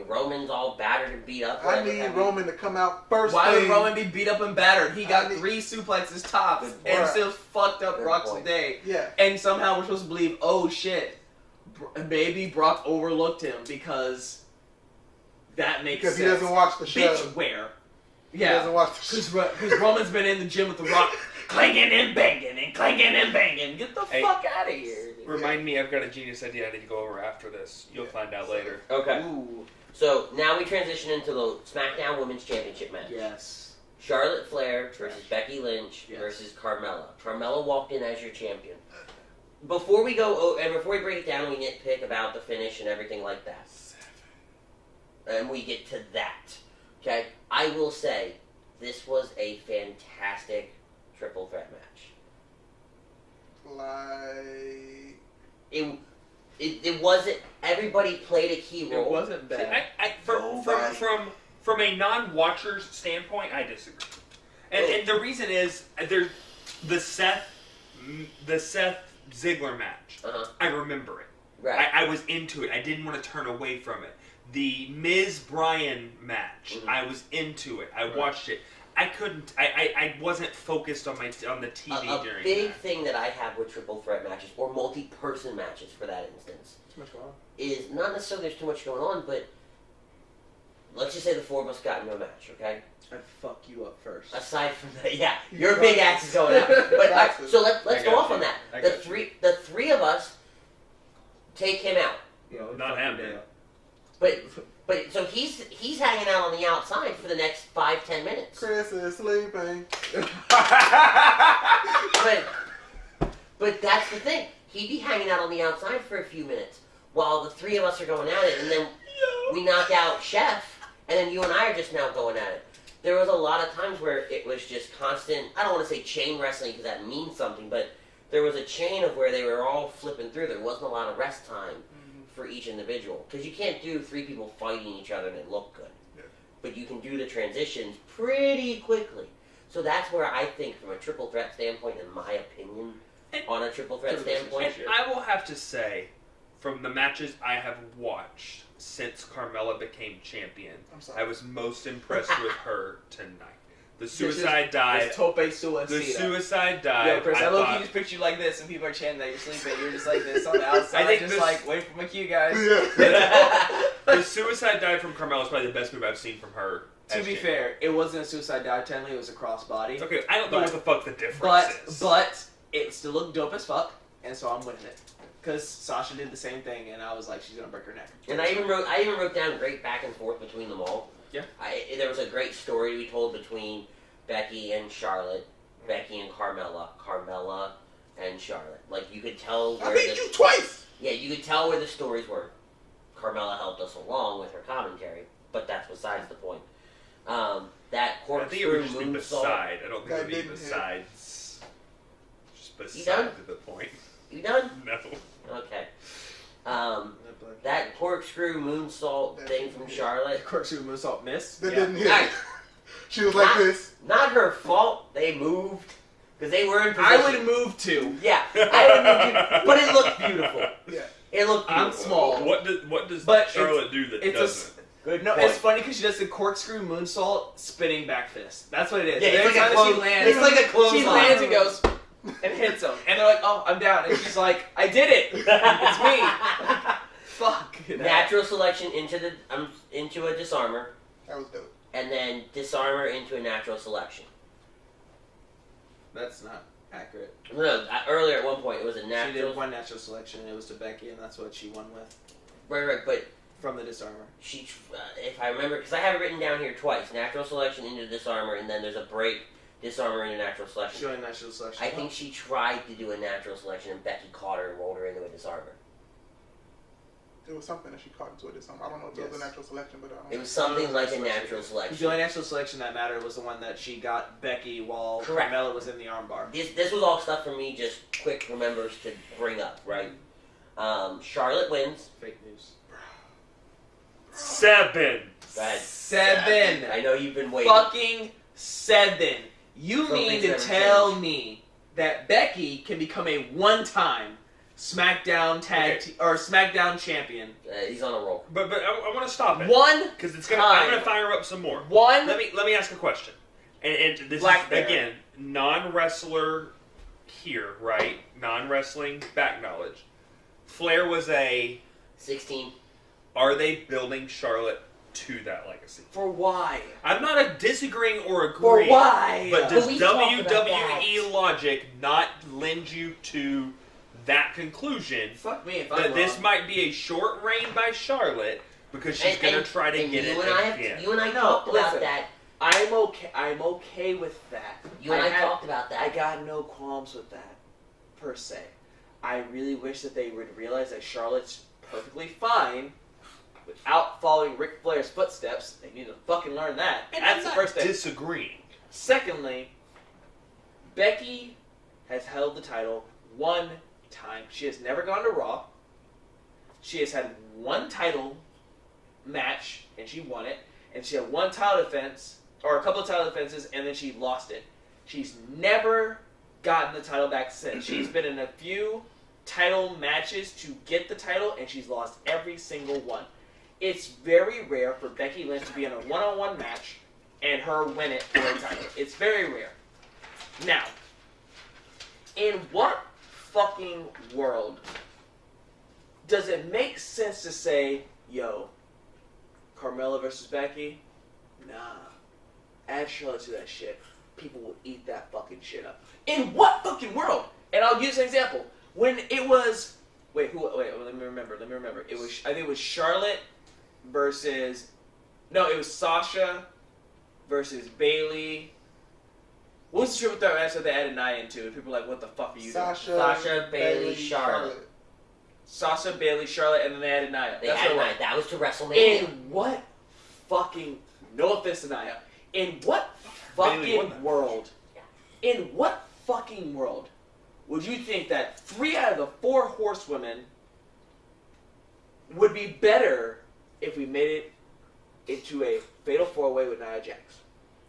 Roman's all battered and beat up, I need Roman to come out first. Why would thing. Roman be beat up and battered? He got 3 suplexes tops and still fucked up Brock's day. Yeah. And somehow we're supposed to believe, oh shit, maybe Brock overlooked him because that makes sense. Because he doesn't watch the show. Bitch, where? He Yeah. doesn't watch the show. Because Roman's been in the gym with the Rock, clanging and banging and clanging and banging. Get the Hey. fuck out of here. Remind me, I've got a genius idea I need to go over after this. You'll find out later. Okay. Ooh. So now we transition into the SmackDown Women's Championship match. Yes. Charlotte Flair versus Becky Lynch Yes. versus Carmella. Carmella walked in as your champion. Before we go, and before we break it down, we nitpick about the finish and everything like that. And we get to that. Okay? I will say, this was a fantastic triple threat match. Like... It wasn't, everybody played a key role. It wasn't bad. From a non-watcher's standpoint, I disagree. And the reason is, there's the Seth Ziggler match. Uh-huh. I remember it. Right. I was into it. I didn't want to turn away from it. The Miz Bryan match, I was into it. I watched it. I couldn't. I wasn't focused on the TV during a big that. thing that I have with triple threat matches, or multi-person matches for that instance, Too much going on. is not necessarily there's too much going on, but let's just say the 4 of us got into a match, okay? I'd fuck you up first. Aside from that, yeah, your big axe is going out. But so let's go off on that. I The got you. three of us take him out. Not him. But so he's hanging out on the outside for the next 5-10 minutes. Chris is sleeping. But that's the thing. He'd be hanging out on the outside for a few minutes while the 3 of us are going at it, and then we knock out Chef, and then you and I are just now going at it. There was a lot of times where it was just constant, I don't want to say chain wrestling because that means something, but there was a chain of where they were all flipping through. There wasn't a lot of rest time for each individual. Because you can't do 3 people fighting each other and it look good. Yeah. But you can do the transitions pretty quickly. So that's where I think from a triple threat standpoint, in my opinion, on a triple threat standpoint. And I will have to say, from the matches I have watched since Carmella became champion, I was most impressed with her tonight. The suicide dive. This tope suicida. The suicide dive. Yo, Chris, I thought, low-key just picture you like this, and people are chanting that you're sleeping. You're just like this on the outside, I think just this- like, wait for my cue, guys. the suicide dive from Carmella is probably the best move I've seen from her. To as be champion. fair, it wasn't a suicide dive, technically, it was a crossbody. Okay, I don't know what the fuck the difference is. But it still looked dope as fuck, and so I'm winning it. Because Sasha did the same thing, and I was like, she's gonna break her neck. And I even wrote down great back and forth between them all. Yeah. There was a great story to be told between Becky and Charlotte, Becky and Carmella, Carmella and Charlotte. Like, you could tell where I beat you twice! Yeah, you could tell where the stories were. Carmella helped us along with her commentary, but that's besides the point. That I think it would corkscrew just be moonsault. beside. I don't think it would be didn't hit. besides. Just done? beside to the point. You done? No. Okay. That corkscrew moonsault thing from Charlotte. Corkscrew moonsault miss. That Yeah. didn't hit. Nice. She was like this. Not her fault. They moved because they were in position. I would move too. Yeah, I would move too, but it looked beautiful. Yeah. It looked beautiful. I'm small. What does But Charlotte do that it's doesn't? Good No, point. it's funny because she does the corkscrew moonsault spinning back fist. That's what it is. Yeah, it's Every like a time she close- lands, it's like a clothesline. She lands and goes and hits him, and they're like, "Oh, I'm down," and she's like, "I did it. It's me." Fuck. Natural selection into a disarmer, That was dope. and then disarmer into a natural selection. That's not accurate. No, earlier at one point it was a She natural. did one natural selection, and it was to Becky, and that's what she won with Right, but from the disarmer. she, if I remember, because I have it written down here twice: natural selection into disarmer, and then there's a break, disarmer into natural selection. She won a natural selection. I think she tried to do a natural selection, and Becky caught her and rolled her into a disarmer. It was something that she caught into it. I don't know if it was a natural selection, but I don't It was something like a selection. natural The selection. only natural selection that mattered was the one that she got Becky while Correct. Carmella was in the armbar. This was all stuff for me, just quick remembers to bring up, right? Charlotte wins. Fake news. 7. Go ahead. 7. I know you've been waiting. Fucking 7. You Something's mean to never tell changed. me that Becky can become a one-time SmackDown or SmackDown champion? He's on a roll. But I want to stop it One because it's time. I'm gonna fire up some more. One. Let me ask a question. And this Blackberry. is again non-wrestler here, right? Non-wrestling back knowledge. Flair was a. 16. Are they building Charlotte to that legacy? For why? I'm not disagreeing or For agreeing. why? But does we talked about WWE logic not lend you to that conclusion Fuck me if I'm that wrong. this might be a short reign by Charlotte because she's going to try to and get you it and again? You and I No, talked about listen. that. I'm okay with that. You and I talked about that. I got no qualms with that, per se. I really wish that they would realize that Charlotte's perfectly fine without following Ric Flair's footsteps. They need to fucking learn that. And That's I'm the not first thing. disagreeing. Secondly, Becky has held the title one time. She has never gone to Raw. She has had one title match, and she won it. And she had one title defense, or a couple of title defenses, and then she lost it. She's never gotten the title back since. She's been in a few title matches to get the title, and she's lost every single one. It's very rare for Becky Lynch to be in a one-on-one match and her win it for a title. It's very rare. Now, in what fucking world does it make sense to say, yo, Carmella versus Becky? Nah. Add Charlotte to that shit. People will eat that fucking shit up. In what fucking world? And I'll use an example. When it was... Wait, let me remember. It was, I think it was Charlotte versus... No, it was Sasha versus Bayley. What was the triple threat match that they added Nia into? And people were like, what the fuck are you doing? Sasha, Bayley, Charlotte. Sasha, Bayley, Charlotte, and then they added Nia. They That's had what it night. That was to was. WrestleMania. In what fucking... No offense to Nia. In what Bayley won fucking that world? In what fucking world would you think that 3 out of the 4 horsewomen would be better if we made it into a fatal 4-way with Nia Jax?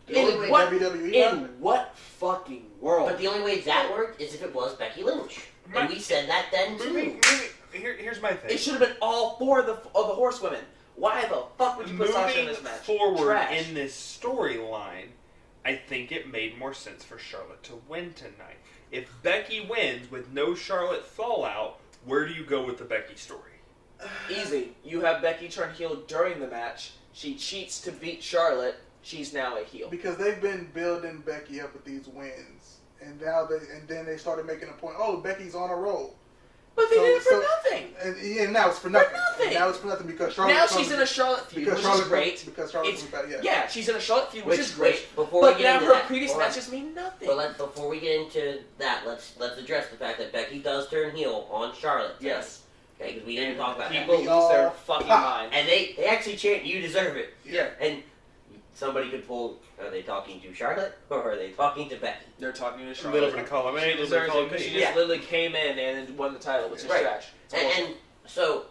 The only way WWE What fucking world? But the only way that worked is if it was Becky Lynch. And we said that then too. Here's my thing. It should have been all 4 of the horsewomen. Why the fuck would you put Sasha in Moving this match? forward Trash. in this storyline, I think it made more sense for Charlotte to win tonight. If Becky wins with no Charlotte fallout, where do you go with the Becky story? Easy. You have Becky turn heel during the match. She cheats to beat Charlotte. She's now a heel. Because they've been building Becky up with these wins, and now then they started making a point. Oh, Becky's on a roll. But they did it for nothing. And now it's for nothing. For nothing. Now it's for nothing because Charlotte. Now she's in a Charlotte feud, which is great. Because Charlotte's back, yeah, she's in a Charlotte feud, which is great. Before but we get now into her that, previous matches mean nothing. But before we get into that, let's address the fact that Becky does turn heel on Charlotte. Yes. Okay, because we didn't talk about that. People lose their fucking mind. And they actually chant, "You deserve it." Yeah. And somebody could pull, are they talking to Charlotte or are they talking to Becky? They're talking to A Charlotte. little bit of column A, a She little bit of deserves it column because B. she just literally came in and then won the title, which is trash. And so,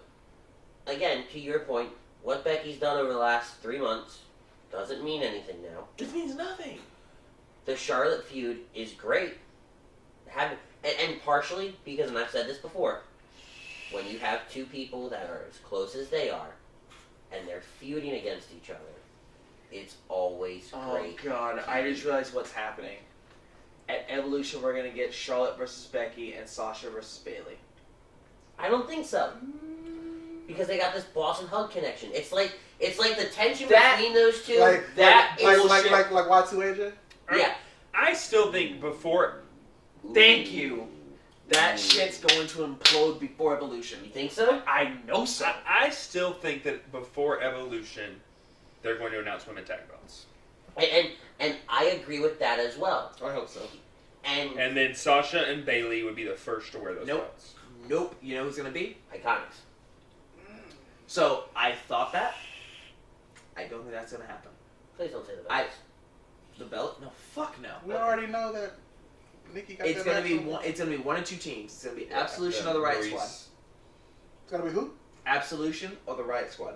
again, to your point, what Becky's done over the last 3 months doesn't mean anything now. It means nothing. The Charlotte feud is great. And partially because, and I've said this before, when you have two people that are as close as they are, and they're feuding against each other, it's always great. Oh god, I just realized what's happening. At Evolution, we're gonna get Charlotte versus Becky and Sasha versus Bayley. I don't think so. Because they got this boss and hug connection. It's like the tension between those two. Like Y2AJ? Yeah. I still think before. Thank you. That shit's going to implode before Evolution. You think so? I know so. I still think that before Evolution, they're going to announce women tag belts. And I agree with that as well. I hope so. And then Sasha and Bayley would be the first to wear those belts. Nope. You know who's gonna be? Iconics. So I thought that. I don't think that's gonna happen. Please don't say the belts. The belt? No, fuck no. We already know that Nikki got It's that gonna be match one. It's gonna be one of two teams. It's gonna be Absolution or the Riot Squad. It's gonna be who? Absolution or the Riot Squad.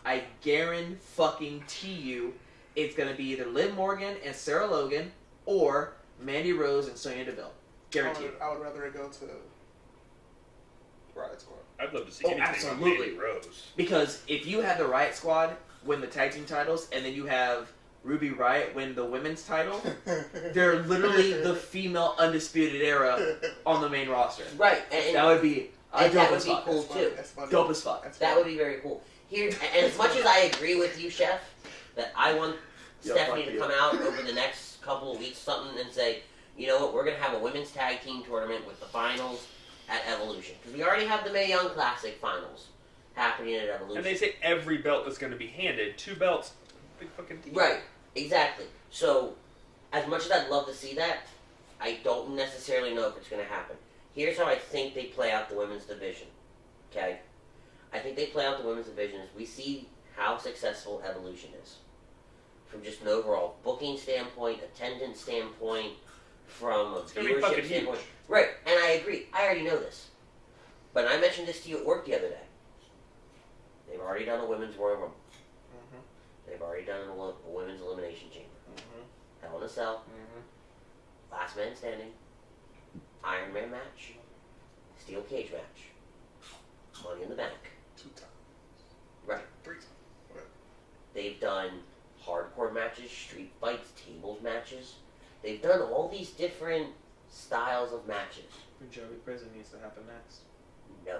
I guarantee you, it's gonna be either Liv Morgan and Sarah Logan or Mandy Rose and Sonya Deville. Guaranteed. I would rather it go to Riot Squad. I'd love to see anything absolutely. with Mandy Rose. Because if you have the Riot Squad win the tag team titles, and then you have Ruby Riott win the women's title, they're literally the female undisputed era on the main roster. Right. That would be that would be cool too. Dope as fuck. That would be very cool. Here, and as much as I agree with you, Chef, that I want Stephanie to come out over the next couple of weeks, something, and say, you know what, we're going to have a women's tag team tournament with the finals at Evolution. Because we already have the Mae Young Classic finals happening at Evolution. And they say every belt is going to be handed. 2 belts. Big fucking deal. Right. Exactly. So, as much as I'd love to see that, I don't necessarily know if it's going to happen. Here's how I think they play out the women's division. Okay? I think they play out the women's division as we see how successful Evolution is. From just an overall booking standpoint, attendance standpoint, from a viewership standpoint. Right, and I agree. I already know this. But I mentioned this to you at work the other day. They've already done a women's Royal Rumble. Mm-hmm. They've already done a women's Elimination Chamber. Mm-hmm. Hell in a Cell. Mm-hmm. Last Man Standing. Iron Man match. Steel Cage match. Money in the Bank. 2 times. Right. 3 times. Right. They've done hardcore matches, street fights, tables matches. They've done all these different styles of matches. Joey Prison needs to happen next. No.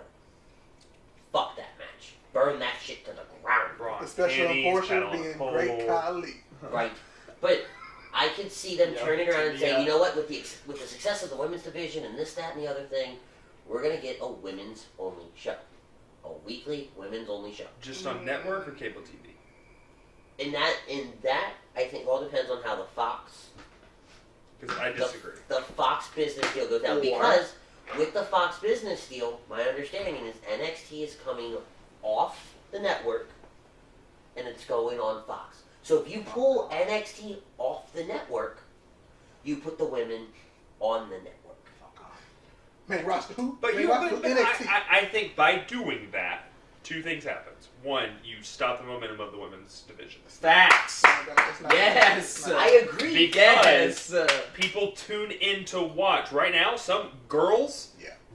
Fuck that match. Burn that shit to the ground. The special portion being Great Khali. Right. But I could see them turning around and saying, you know what, with the success of the women's division and this, that, and the other thing, we're going to get a women's only show. A weekly women's only show. Just on network or cable TV? In that, I think all depends on how the Fox... Because I disagree. The Fox business deal goes down. Because with the Fox business deal, my understanding is NXT is coming off the network and it's going on Fox. So if you pull NXT off the network, you put the women on the network. Man, roster who? But NXT. I think by doing that, 2 things happens. 1, you stop the momentum of the women's division. Facts. Yes. I agree. Because people tune in to watch. Right now, some girls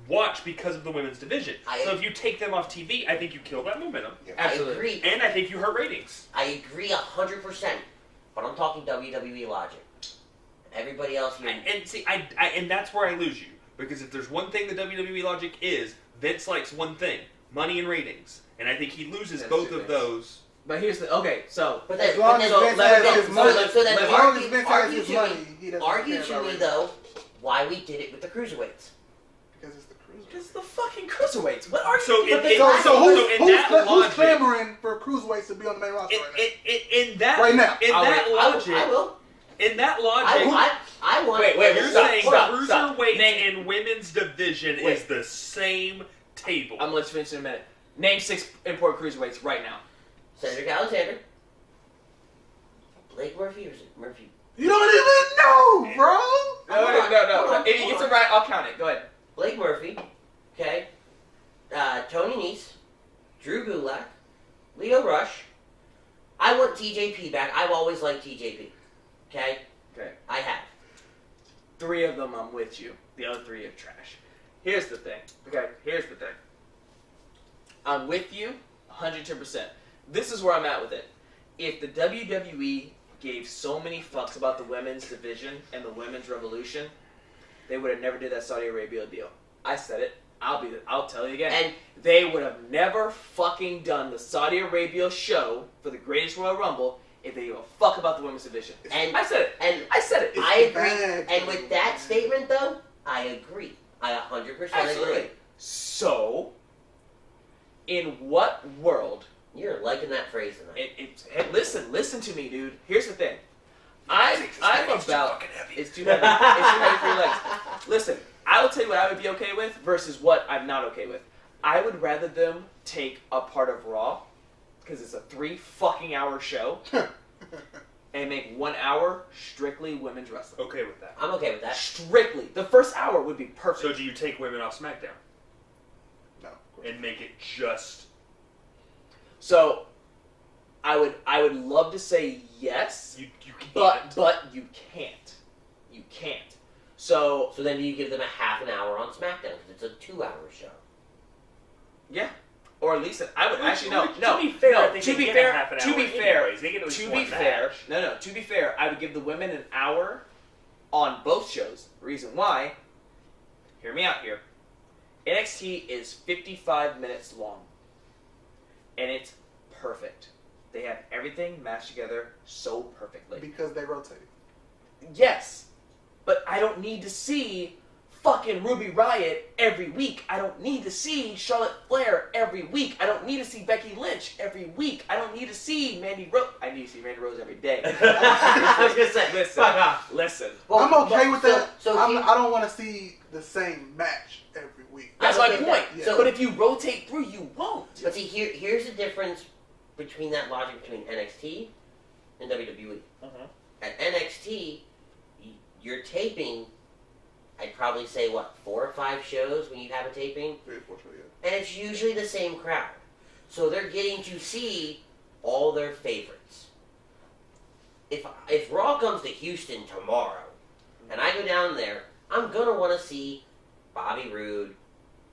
watch because of the women's division. So if you take them off TV, I think you kill that momentum. Yeah. Absolutely. I agree. And I think you hurt ratings. I agree 100%. But I'm talking WWE logic. Everybody else here... And see, and that's where I lose you. Because if there's one thing the WWE logic is, Vince likes one thing. Money and ratings. And I think he loses both of those. But here's the... Okay, so... But as long as Vince has his money... So then as long as Vince has his money, he doesn't argue care to about me, ratings. though, why we did it with the cruiserweights. Because the fucking cruiserweights. What are you? So in Who's clamoring for cruiserweights to be on the main roster right now? In that right now. logic, I will. In that logic, I want. Wait, you're saying cruiserweight and women's division is the same table. I'm gonna let you finish in a minute. Name 6 important cruiserweights right now. Cedric Alexander, Blake Murphy, or is it Murphy? You don't even know, bro. No. If you get it right, I'll count it. Go ahead. Blake Murphy, okay. Tony Nese, Drew Gulak, Leo Rush. I want TJP back. I've always liked TJP. Okay? Okay. I have. 3 of them I'm with you. The other 3 are trash. Here's the thing. Okay, here's the thing. I'm with you 110%. This is where I'm at with it. If the WWE gave so many fucks about the women's division and the women's revolution, they would have never did that Saudi Arabia deal. I said it. I'll tell you again. And they would have never fucking done the Saudi Arabia show for the Greatest Royal Rumble if they gave a fuck about the women's division. And I said it. And I said it. I agree. And with that statement, though, I agree. I 100% Absolutely. agree. So, in what world? You're liking that phrase tonight. Hey, listen to me, dude. Here's the thing. I'm about. It's too heavy. It's too heavy for your legs. Listen, I will tell you what I would be okay with versus what I'm not okay with. I would rather them take a part of Raw, because it's a 3 fucking hour show, and make 1 hour strictly women's wrestling. Okay with that. I'm okay with that. Strictly. The first hour would be perfect. So do you take women off SmackDown? No. And make it just... So, I would love to say yes, You but you can't. You can't. So then you give them a half an hour on SmackDown because it's a 2-hour show. yeah, or at least I would actually no. To be fair, no, I think to they be get fair, a half an to hour be fair, anyways. They get at least to one be fair, match. no. To be fair, I would give the women an hour on both shows. Reason why? Hear me out here. NXT is 55 minutes long, and it's perfect. They have everything matched together so perfectly. Because they rotate. Yes, but I don't need to see fucking Ruby Riott every week. I don't need to see Charlotte Flair every week. I don't need to see Becky Lynch every week. I don't need to see Mandy Rose. I need to see Mandy Rose every day. I was gonna say, listen, fuck off. listen. Well, I'm okay with that. So I don't want to see the same match every week. That's my point. Yeah. But if you rotate through, you won't. But see, here's the difference between that logic between NXT and WWE. Uh-huh. At NXT, you're taping, I'd probably say, 4 or 5 shows when you have a taping? 3 or 4 shows, yeah. And it's usually the same crowd. So they're getting to see all their favorites. If Raw comes to Houston tomorrow, and I go down there, I'm going to want to see Bobby Roode,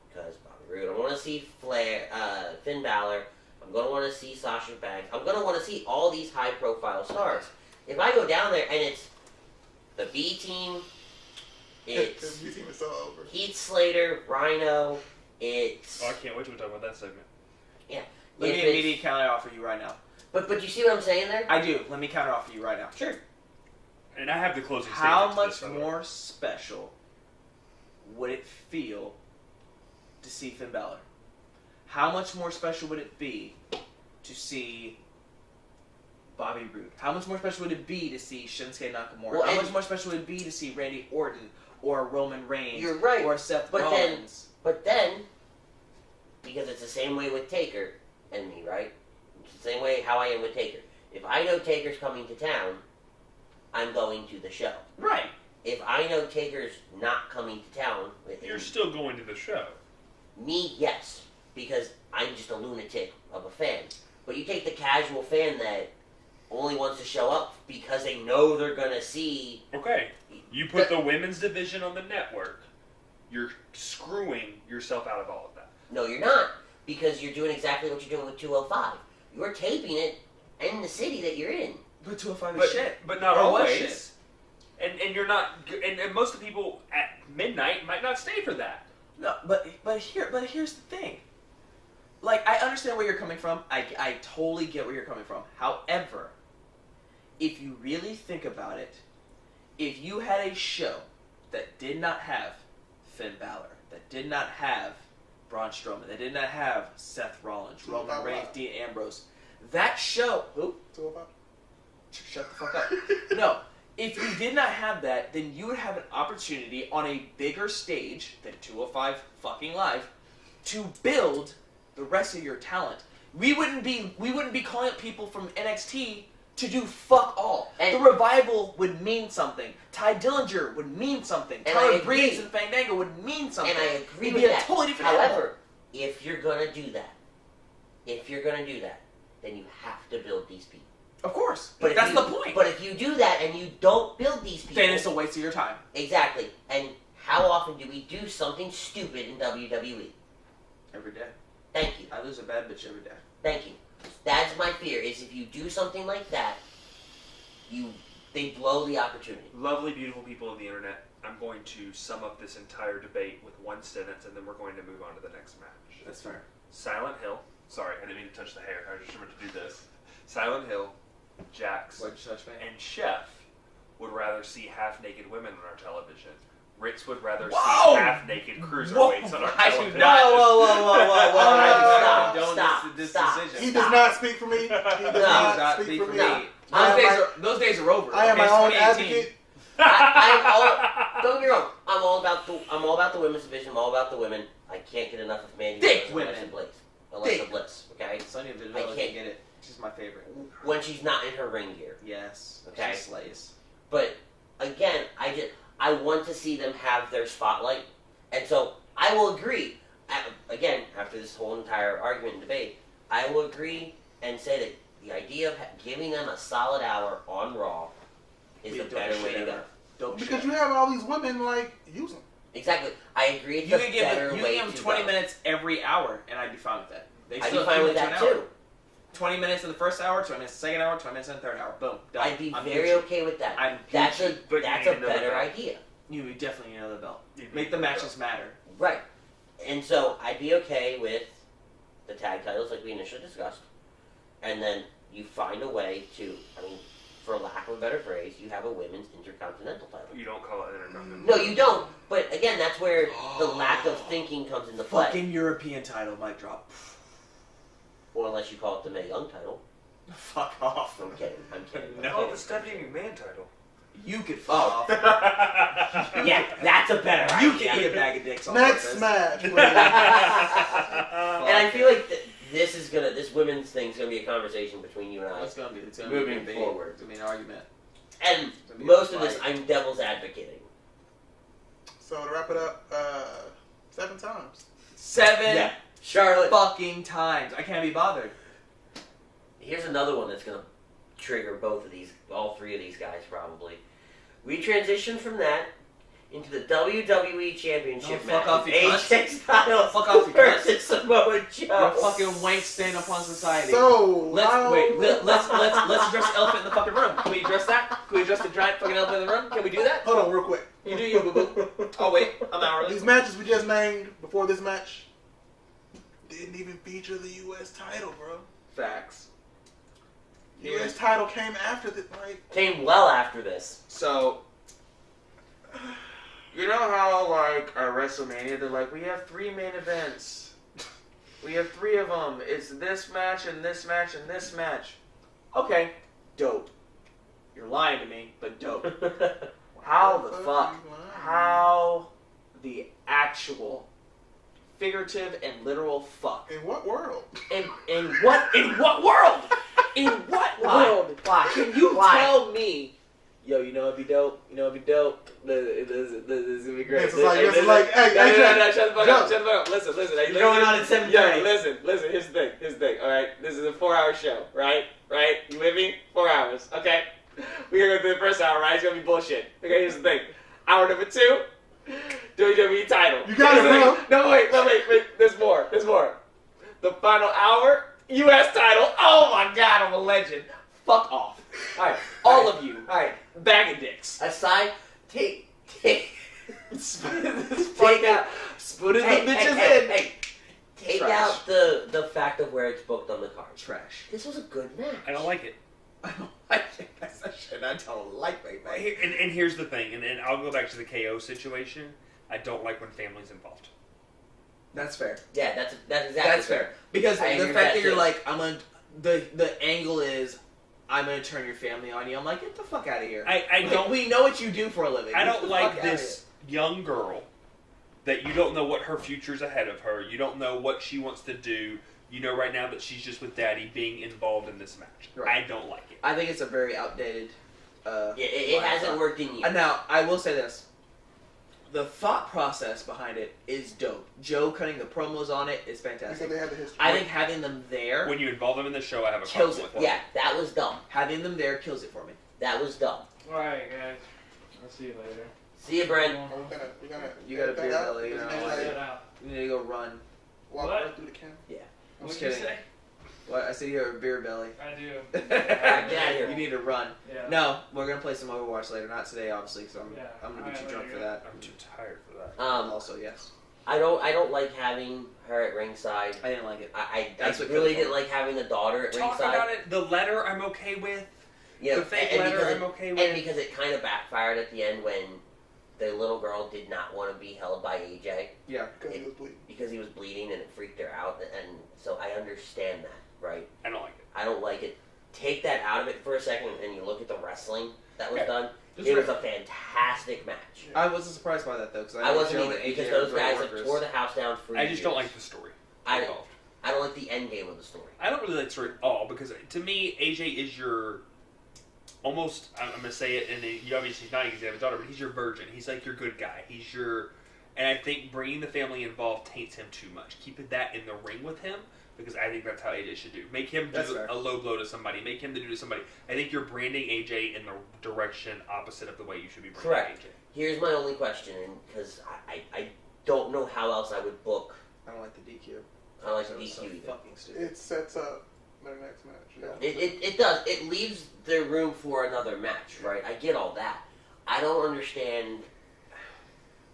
because Bobby Roode. I want to see Finn Balor. I'm going to want to see Sasha Banks. I'm going to want to see all these high-profile stars. If I go down there and it's the B team, it's B team is so over. Heath Slater, Rhino, it's... Oh, I can't wait till we talk about that segment. Yeah. Let me immediately counter offer you right now. But you see what I'm saying there? I do. Let me counter offer you right now. Sure. And I have the closing How statement much to this, more special would it feel to see Finn Balor? How much more special would it be to see Bobby Roode? How much more special would it be to see Shinsuke Nakamura? Well, how much more special would it be to see Randy Orton or Roman Reigns? You're right. Or Seth But Rollins? But then, because it's the same way with Taker and me, right? It's the same way how I am with Taker. If I know Taker's coming to town, I'm going to the show. Right. If I know Taker's not coming to town, You're still going to the show. Me, yes, because I'm just a lunatic of a fan. But you take the casual fan that only wants to show up because they know they're going to see... Okay. You put the women's division on the network, you're screwing yourself out of all of that. No, you're not, because you're doing exactly what you're doing with 205. You're taping it in the city that you're in. But 205 is shit. But not Or was always. shit. And you're not... And most of the people at midnight might not stay for that. No, but here's the thing. Like, I understand where you're coming from. I totally get where you're coming from. However, if you really think about it, if you had a show that did not have Finn Balor, that did not have Braun Strowman, that did not have Seth Rollins, Roman Reigns, Dean Ambrose, that show... Who? 205? Shut the fuck up. No. If you did not have that, then you would have an opportunity on a bigger stage than 205 fucking Live to build the rest of your talent. We wouldn't be calling up people from NXT to do fuck all. And the Revival would mean something. Ty Dillinger would mean something. Tyler Breeze and Fandango would mean something. And I agree with that. It'd be a totally different However, animal. if you're gonna do that, then you have to build these people. Of course. But that's the point. But if you do that and you don't build these people... then it's a waste of your time. Exactly. And how often do we do something stupid in WWE? Every day. Thank you. I lose a bad bitch every day. Thank you. That's my fear, is if you do something like that, they blow the opportunity. Lovely, beautiful people of the internet, I'm going to sum up this entire debate with one sentence, and then we're going to move on to the next match. That's fair. Silent Hill. Sorry, I didn't mean to touch the hair. I just remembered to do this. Silent Hill, Jax, and Chef would rather see half-naked women on our television. Ritz would rather see half-naked cruiserweights on our television. Stop. He does not speak for me. He does not speak for me. Those days are over. I am my own advocate. Don't get me wrong. I'm all about the women's division. I'm all about the women. I can't get enough of Mandy Dick Rose women. Alexa Bliss. Okay. Sonya Deville can't get it. She's my favorite. When she's not in her ring gear. Yes. Okay. She slays. But again, I want to see them have their spotlight, and so I will agree. Again, after this whole entire argument and debate, I will agree and say that the idea of giving them a solid hour on Raw is the better way to go. Because you have all these women, use them. Exactly. I agree. It's you a can better give way them to 20 go. minutes every hour, and I'd be fine with that. I'd be fine with that too. 20 minutes in the first hour, 20 minutes in the second hour, 20 minutes in the third hour. Boom. Done. I'd be very okay with that. That's a better idea. You definitely need another belt. Make the matches matter. Right. And so I'd be okay with the tag titles like we initially discussed. And then you find a way to, for lack of a better phrase, you have a women's intercontinental title. You don't call it intercontinental. No, you don't. But again, that's where the lack of thinking comes into play. Fucking European title mic drop. Or unless you call it the Mae Young title. Fuck off. I'm kidding. No. Oh, the Stephanie McMahon title. You could fuck off. Yeah, that's a better idea. You can eat a bag of dicks on Next purpose. match, please. And I feel like this women's thing's gonna be a conversation between you and I. It's gonna be moving forward. It's gonna be an argument. And most of this, I'm devil's advocating. So to wrap it up, 7 times. 7 Charlotte. fucking times. I can't be bothered. Here's another one that's gonna trigger all three of these guys probably. We transition from that into the WWE Championship match. Fuck off, you cunt. AJ Styles Fuck off, you versus Samoa Joe. You're a fucking wank stand upon society. So let's address the elephant in the fucking room. Can we address that? Can we address the giant fucking elephant in the room? Can we do that? Hold on, real quick. You do you, boo boo. Oh wait, I'm hourly. These matches we just named before this match didn't even feature the U.S. title, bro. Facts. U.S. title came after this, Came well after this. So, you know how, at WrestleMania, they're like, we have 3 main events. We have 3 of them. It's this match, and this match, and this match. Okay, dope. You're lying to me, but dope. How the fuck? How the actual figurative and literal fuck? In what world? In what world? In what world? Why? Can you tell me? Yo, you know it'd be dope. You know it'd be dope. This is gonna be great. It's like, hey, no, shut the fuck up. Shut the fuck up. Listen. You're going on at 7:30. Yo, listen. Here's the thing. All right, this is a 4-hour show, right? You with me? 4 hours. Okay. We're gonna go through the first hour, right? It's gonna be bullshit. Okay, here's the thing. Hour number 2, WWE title. You got it, bro. No, wait. There's more. The final hour, U.S. title. Oh my God, I'm a legend. Fuck off. All right, all of you. All right, bag of dicks. Aside, take Spooning the bitches in. Hey, take Trash. out the fact of where it's booked on the card. Trash. This was a good match. I don't like it. I don't like it. That's a shit I don't like, baby. And here's the thing, and I'll go back to the KO situation. I don't like when family's involved. That's fair. Yeah, that's exactly That's fair. Because I the agree fact with that you're that, like, the angle is, I'm gonna turn your family on you. I'm like, get the fuck out of here. I don't. We know what you do for a living. I Get don't the like fuck outta this young girl that you don't know what her future's ahead of her. You don't know what she wants to do. You know right now that she's just with Daddy being involved in this match. Right. I don't like it. I think it's a very outdated. it hasn't worked in years. Now, I will say this. The thought process behind it is dope. Joe cutting the promos on it is fantastic. Because they have the history. I think having them there When you involve them in the show, I have a kills problem it. with it. Yeah, that was dumb. Having them there kills it for me. That was dumb. Alright, guys. I'll see you later. See you, Brent. We're gonna You got a edit beer that out? belly, you Is know, it I'll like see it out. You need to go run. walk What? right through the camera? I'm just What'd you kidding. say? What? I said you have a beer belly. I do. Get out of here. You need to run. Yeah. No, we're gonna play some Overwatch later. Not today, obviously, because Yeah. I'm gonna be Alright, too drunk later. for that. I'm too tired for that. Also, yes, I don't like having her at ringside. I didn't like it. I That's what really killed it. didn't like having the daughter at Talk ringside. about it. The letter I'm okay with. You know, The fake and letter because I'm okay and with. because it kind of backfired at the end when the little girl did not want to be held by AJ Yeah, Because he was bleeding. because he was bleeding and it freaked her out. And so I understand that, right? I don't like it. I don't like it. Take that out of it for a second and you look at the wrestling that was Okay. done. Just It was right. a fantastic match. I wasn't surprised by that though, because I wasn't Joe either and because AJ those are great guys have workers. tore the house down for I years. just don't like the story I- involved. I don't like the end game of the story. I don't really like the story at all because to me, AJ is your almost. I'm going to say it, and you obviously not because you have a daughter, but he's your virgin. He's like your good guy. He's your, and I think bringing the family involved taints him too much. Keeping that in the ring with him because I think that's how AJ should do. Make him That's do fair. a low blow to somebody. Make him to do to somebody. I think you're branding AJ in the direction opposite of the way you should be branding Correct. AJ. Here's my only question, because I don't know how else I would book. I don't like the DQ. I don't like the That was so DQ either. fucking stupid. It sets up their next match. Yeah. It does. It leaves the room for another match, right? I get all that. I don't understand,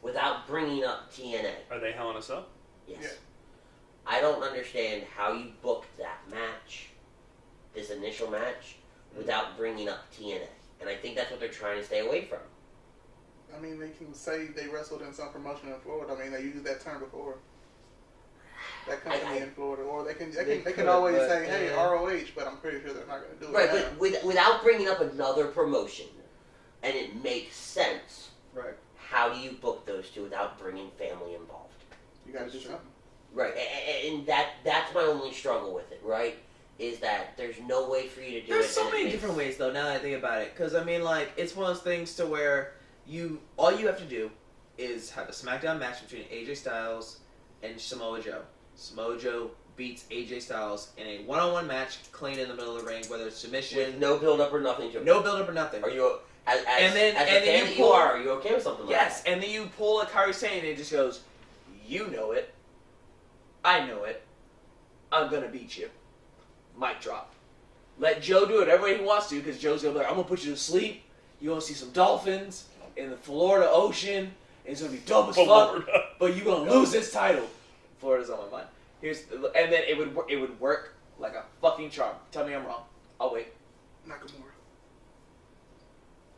without bringing up TNA, Are they Hell in a Cell? yes. Yeah. I don't understand how you booked that match, this initial match, without bringing up TNA. And I think that's what they're trying to stay away from. I mean, they can say they wrestled in some promotion in Florida. I mean, they used that term before. That company in Florida, or they They can could, always but, say, "Hey, yeah. ROH," but I'm pretty sure they're not going to do it. Right, now. but without bringing up another promotion, and it makes sense, Right. how do you book those two without bringing family involved? You got to do something. Right, and that's my only struggle with it, right? Is that there's no way for you to do There's it. so and it many makes- different ways though. Now that I think about it, because I mean, like, it's one of those things to where all you have to do is have a SmackDown match between AJ Styles and Samoa Joe. Samoa Joe beats AJ Styles in a one-on-one match, clean in the middle of the ring, whether it's submission, With no build up or nothing to it. no build-up or nothing. Are you as And then- as and the then fan you that pull- you are you okay with something like Yes, that? and then you pull a Kairi Sane and it just goes, you know it, I know it, I'm gonna beat you. Mic drop. Let Joe do it every way he wants to, because Joe's gonna be like, I'm gonna put you to sleep, you're gonna see some dolphins in the Florida Ocean, and it's gonna be dope as fuck, Florida. but you're gonna lose this title. Florida's on my mind. And then it would work like a fucking charm. Tell me I'm wrong. I'll wait. Nakamura.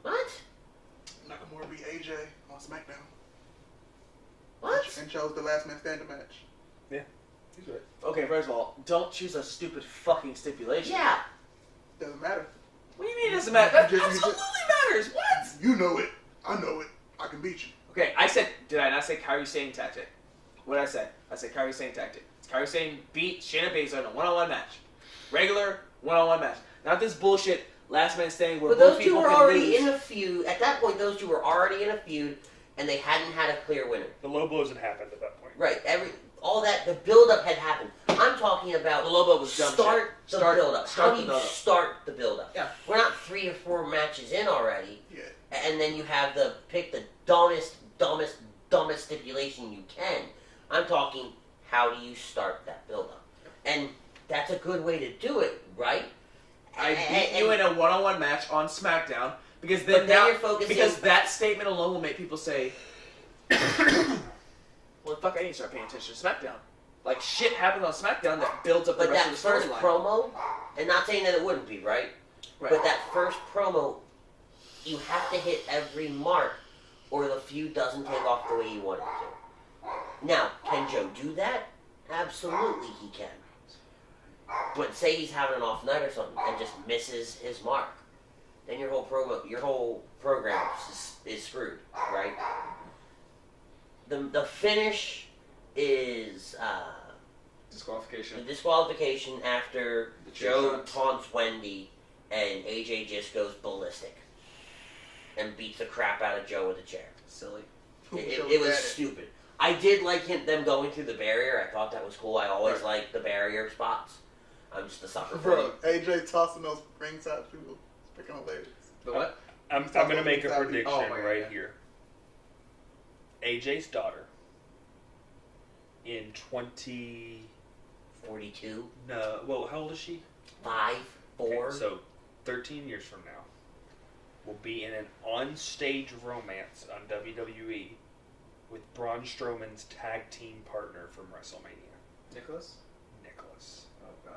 What? Nakamura beat AJ on SmackDown What? and chose the last man standing match. He's right. Okay, first of all, don't choose a stupid fucking stipulation. Yeah. Doesn't matter. What do you mean it doesn't matter? That You just- absolutely matters. What? You know it. I know it. I can beat you. Okay, did I not say Kairi Sane tactic? What did I say? I said Kairi Sane tactic. Kairi Sane beat Shayna Baszler in a one-on-one match. Regular one-on-one match. Not this bullshit last man standing where But both those two people were can already lose. in a feud. At that point, those two were already in a feud, and they hadn't had a clear winner. The low blows had happened at that point. Right. All that, the build-up had happened. I'm talking about The Lobo was dumb start shit. the build-up. Start How the do you build-up. start the build-up? Yeah. We're not 3 or 4 matches in already, Yeah. and then you have pick the dumbest stipulation you can. I'm talking, how do you start that build-up? And that's a good way to do it, right? I beat you in a one-on-one match on SmackDown because But then now you're focusing- because that statement alone will make people say, "Well, fuck, I need to start paying attention to SmackDown." Like shit happens on SmackDown that builds up the But rest that of the first storyline. promo, and not saying that it wouldn't be, right? Right. But that first promo, you have to hit every mark, or the feud doesn't take off the way you want it to. Now, can Joe do that? Absolutely he can. But say he's having an off night or something and just misses his mark. Then your whole program is screwed, right? The finish is Disqualification. the disqualification after The chair Joe shots. taunts Wendy and AJ just goes ballistic and beats the crap out of Joe with a chair. Silly. It was stupid. I did like them going through the barrier. I thought that was cool. I always like the barrier spots. I'm just a sucker for Bro, it. AJ tossing those ringside people. Speaking of ladies. The what? I'm going to make a prediction Oh, my right God. here. AJ's daughter in 42, no, well, how old is she? 5, 4. Okay, so 13 years from now, will be in an on-stage romance on WWE with Braun Strowman's tag team partner from WrestleMania, Nicholas? Nicholas. Oh, God.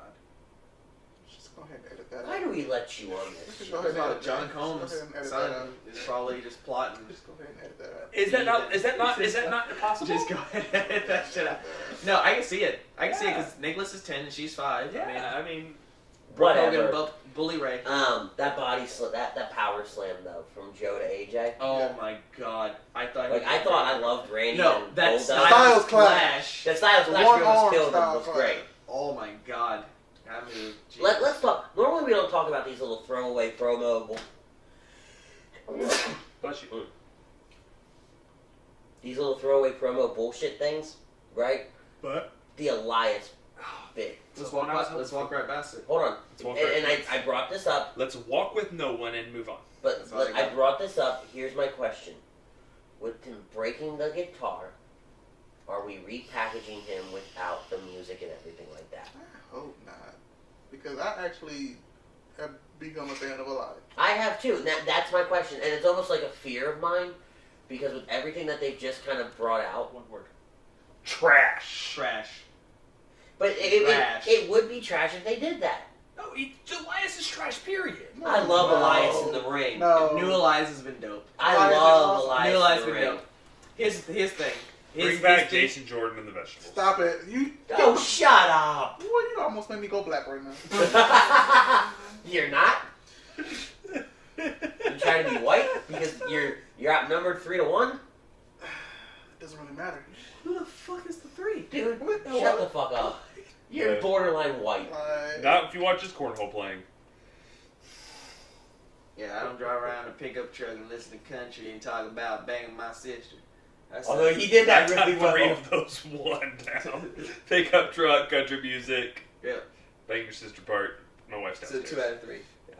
Just go ahead and edit that Why out. do we let you on this? Just go ahead and edit John that. Combs' Just go ahead and edit that son out. is probably just plotting. Just go ahead and edit that out. Is that not possible? Just go ahead and edit that shit out. No, I can see it. I can see it because Nicholas is 10 and she's 5. Yeah, I mean, Whatever. Hogan Bully Ray. That body that power slam though from Joe to AJ. Oh Yeah. my God! I thought. I loved Randy. No, and that Goldust. Styles Clash. That Styles The Clash one was arm killed Styles was Clash. great. Oh my God! That move. Let's talk. Normally we don't talk about these little throwaway promo. bless you. These little throwaway promo bullshit things, right? But The Elias bit. Let's So walk. when I was Let's walk right past it. Hold on. Let's walk And right I brought this up, let's walk with no one and move on. but That's all I I got. brought this up. Here's my question: with him breaking the guitar, are we repackaging him without the music and everything like that? I hope not. Because I actually have become a fan of Elias. I have too. That's my question, and it's almost like a fear of mine because with everything that they've just kind of brought out, One word. Trash. Trash. but Trash. it would be trash if they did that. No, Elias is trash, period. I love No. Elias in the ring. No. New Elias has been dope. I Elias is love awesome. New Elias Elias in has the been ring. dope. His thing. Bring back his Jason Jordan and the vegetables. Stop it. You Oh, shut up! Boy, you almost made me go black right now. You're not. You trying to be white because you're outnumbered 3-1, It doesn't really matter. Who the fuck is the 3? dude. What the Shut fuck? the fuck up. You're Yeah. borderline white. Like, Not if you watch his cornhole playing. Yeah, I don't drive around a pickup truck and listen to country and talk about banging my sister. That's Although he did that I got really 3 well. of those one down. Pickup truck, country music. Yeah. Bang your sister part. My wife's So downstairs. 2 out of 3. Yeah.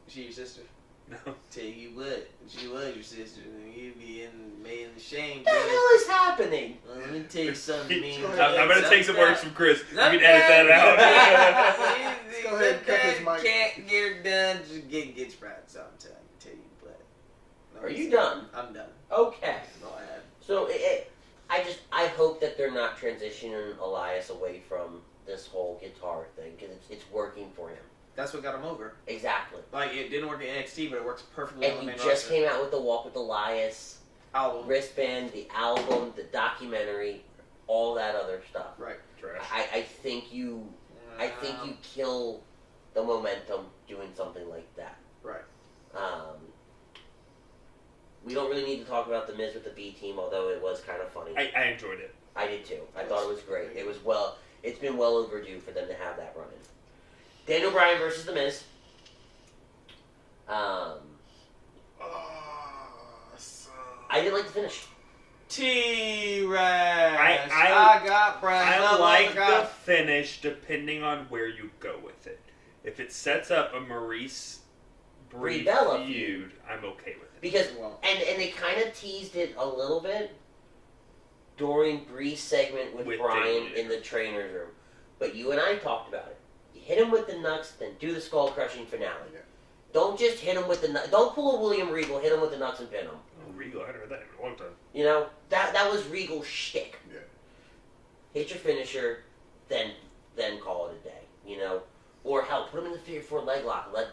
Is she your sister? No. Tell you what, if she was your sister, then you'd be made in the shame. What the hell is happening? Well, let me tell you something, man. I'm going to take some words from Chris. You can edit that out. Let's go ahead and cut his mic. Can't get her done. Just get sprayed sometime. Tell you what. No, Are you done? I'm done. Okay. Go ahead. So I hope that they're not transitioning Elias away from this whole guitar thing because it's working for him. That's what got him over. Exactly. Like it didn't work in NXT, but it works perfectly on And the he main just roster. came out with the Walk with Elias Album. wristband, the album, the documentary, all that other stuff. Right. Trash. I think you kill the momentum doing something like that. Right. We don't really need to talk about the Miz with the B team, although it was kind of funny. I enjoyed it. I did too. I thought it was great. It's been well overdue for them to have that run in. Daniel Bryan versus the Miz. son. I didn't like the finish. T-Rex. I got Brian. I like the finish depending on where you go with it. If it sets up a Maurice Brie Bella feud, I'm okay with it. Because Well, and they kind of teased it a little bit during Bree's segment with Brian David. in the trainer's room. But you and I talked about it. You hit him with the nuts, then do the skull crushing finale. Yeah. Don't just hit him with the nuts. Don't pull a William Regal, hit him with the nuts and pin him. Oh, Regal, I haven't heard that in a long time. You know, that was Regal's shtick. Yeah. Hit your finisher, then call it a day. You know, or hell, put him in the figure 4 leg lock. Let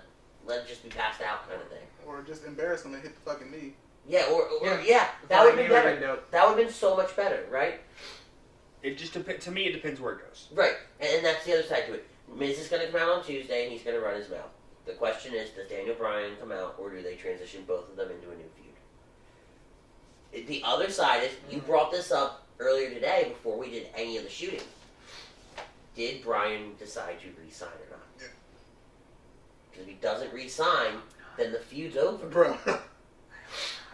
it just be passed out kind of thing. Or just embarrass him and hit the fucking knee. Yeah, or Yeah. that would be Name would've better. been dope. That would have been so much better, right? It just depends. To me, it depends where it goes. Right, and that's the other side to it. Miz is going to come out on Tuesday, and he's going to run his mouth. The question is, does Daniel Bryan come out, or do they transition both of them into a new feud? The other side is, you brought this up earlier today before we did any of the shooting. Did Bryan decide to re-sign or not? Yeah. Because if he doesn't re-sign, then the feud's over. Bro.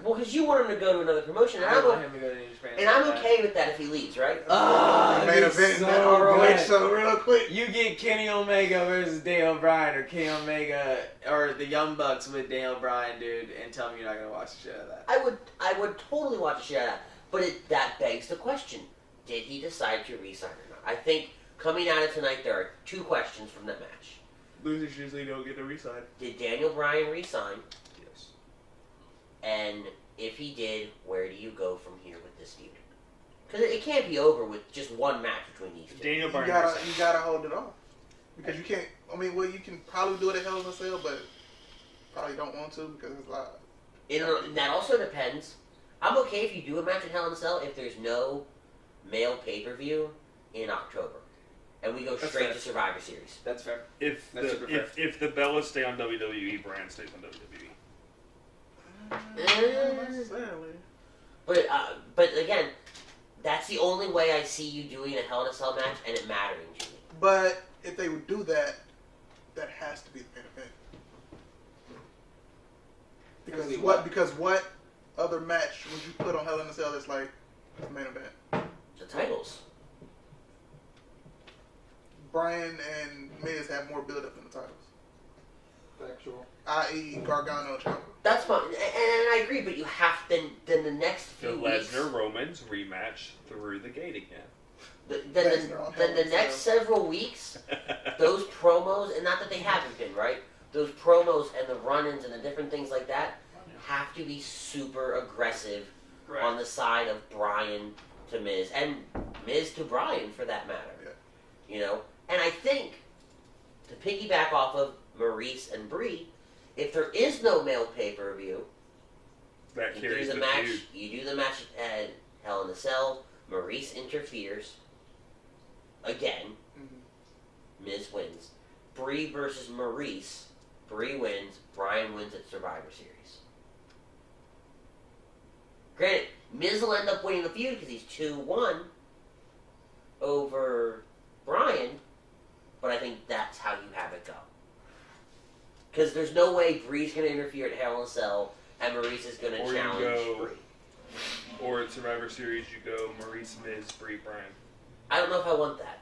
Well, because you want him to go to another promotion, and I I'm, want him to go to New Japan. and I'm okay with that if he leaves, right? Ah, Main it's event so that ROH good. show real quick. You get Kenny Omega versus Daniel Bryan, or Kenny Omega, or the Young Bucks with Daniel Bryan, dude, and tell me you're not gonna watch the shit out of that. I would totally watch the shit out of that. But that begs the question: did he decide to re-sign or not? I think coming out of tonight, there are two questions from that match. Losers usually don't get the re-sign. Did Daniel Bryan re-sign? Yes. And if he did, where do you go from here with this feud? Because it can't be over with just one match between these two. Daniel You Bryan. gotta hold it off. Because you can't, I mean, well, you can probably do it at Hell in a Cell, but probably don't want to because it's live. That also depends. I'm okay if you do a match in Hell in a Cell if there's no male pay-per-view in October. And we go That's straight fair. to Survivor Series. That's fair. If That's super fair. if the Bellas stay on WWE, Bryan stays on WWE. Not necessarily. But again, that's the only way I see you doing a Hell in a Cell match and it mattering to me. But if they would do that, that has to be the main event. Because what other match would you put on Hell in a Cell that's like the main event? The titles. Bryan and Miz have more build up in the titles. Factual. I.e. Gargano Ciampa. That's fine, and I agree. But you have then the next The few weeks. Lesnar Romans rematch through the gate again. Then the next several weeks, those promos, and not that they haven't been, right? Those promos and the run-ins and the different things like that have to be super aggressive on the side of Bryan to Miz, and Miz to Bryan for that matter. Yeah. You know? And I think, to piggyback off of Maurice and Brie, if there is no male pay-per-view, That you carries do the the match. feud. You do the match at Hell in a Cell. Maurice interferes. Again, Mm-hmm. Miz wins. Brie versus Maurice. Brie wins. Bryan wins at Survivor Series. Granted, Miz will end up winning the feud because he's 2-1 over Bryan, but I think that's how you have it go. Because there's no way Brie's going to interfere at Hell in a Cell and Maurice is going to Or you challenge go- Brie. Or at Survivor Series, you go Maurice, Miz, Brie, Bryan. I don't know if I want that.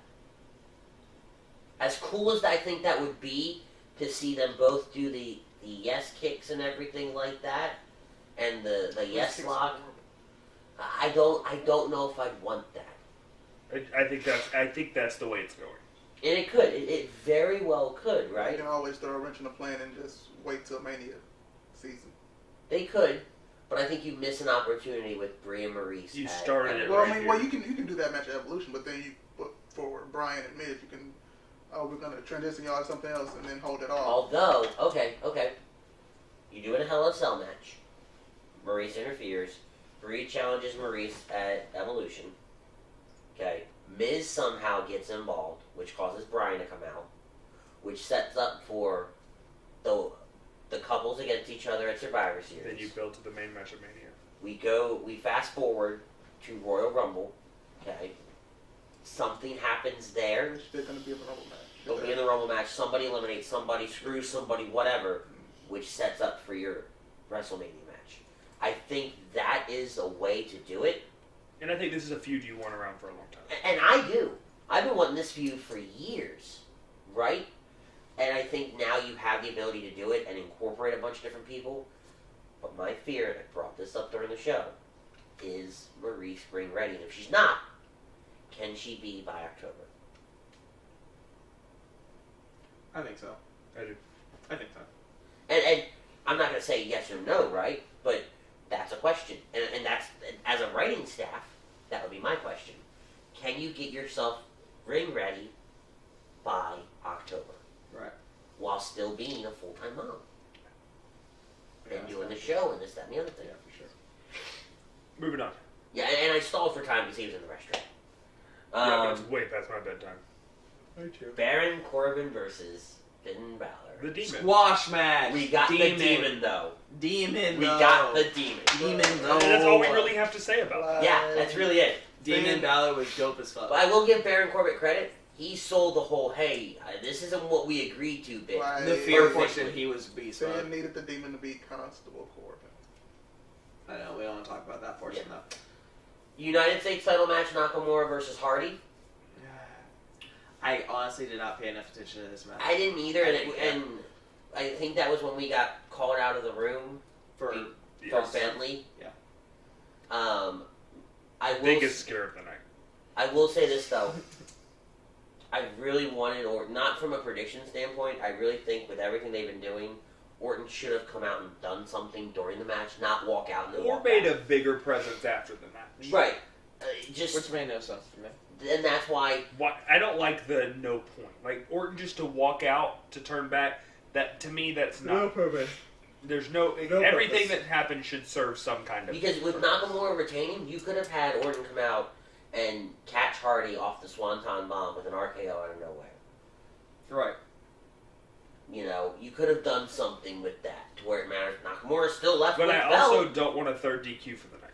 As cool as I think that would be to see them both do the yes kicks and everything like that, and the yes lock, I don't know if I'd want that. I think that's the way it's going. And it could. It very well could, You right? can always throw a wrench in the plan and just wait till Mania season. They could, but I think you miss an opportunity with Brie and Maurice. You at- started at it Well, right I mean, here. well, you can do that match at Evolution, but then you put for Bryan and Miz, you can. Oh, we're gonna transition y'all to something else and then hold it off. Although, okay, you do it in a Hell in a Cell match. Maurice interferes. Brie challenges Maurice at Evolution. Okay. Miz somehow gets involved, which causes Bryan to come out, which sets up for the couples against each other at Survivor Series. Then you build to the main match of Mania. We fast forward to Royal Rumble. Okay. Something happens there. They're gonna be in the Rumble match. They'll be in the Rumble match. Somebody eliminates somebody, screws somebody, whatever, which sets up for your WrestleMania match. I think that is a way to do it, And I think this is a feud you want around for a long time. and I do. I've been wanting this feud for years, right? And I think now you have the ability to do it and incorporate a bunch of different people. But my fear, and I brought this up during the show, is Maurice ring ready? And if she's not, can she be by October? I think so. I do. I think so. And I'm not going to say yes or no, right? But that's a question. And that's, as a writing staff, that would be my question. Can you get yourself ring ready by October? Right. While still being a full-time mom. Yeah, And doing the show and this, that, and the other thing. Yeah, for sure. Moving on. Yeah, and I stalled for time because he was in the restroom. Yeah, but it's way past my bedtime. Me too. Baron Corbin versus Finn Balor. The demon. Squash match. We got the demon, though. Demon, We though. got the demon. Demon, though. And that's all we really have to say about that. Yeah, that's really it. Demon Balor was dope as fuck. But I will give Baron Corbin credit. He sold the whole, hey, this isn't what we agreed to bit. Right. The fear Perfectly. portion, he was beast Finn mode. needed the demon to be Constable Corbin. I know, we don't want to talk about that portion, Yeah. though. United States title match, Nakamura versus Hardy. I honestly did not pay enough attention to this match. I didn't either, I didn't care. and I think that was when we got called out of the room For from Yes. Bentley. Yeah. I will. Biggest scare of the night. I will say this though. I really wanted, or not from a prediction standpoint, I really think with everything they've been doing, Orton should have come out and done something during the match, not walk out and then Or walk made back. a bigger presence after the match. Right. Which Just, made no sense to me. and that's why. Why, I don't like the no point. Like, Orton just to walk out, to turn back, that to me, that's not. purpose. There's no. No everything purpose. that happened should serve some kind of. Because with purpose. Nakamura retaining, you could have had Orton come out and catch Hardy off the Swanton Bomb with an RKO out of nowhere. Right. You know, you could have done something with that to where it matters. Nakamura's still left But with I the belt. also don't want a third DQ for the night.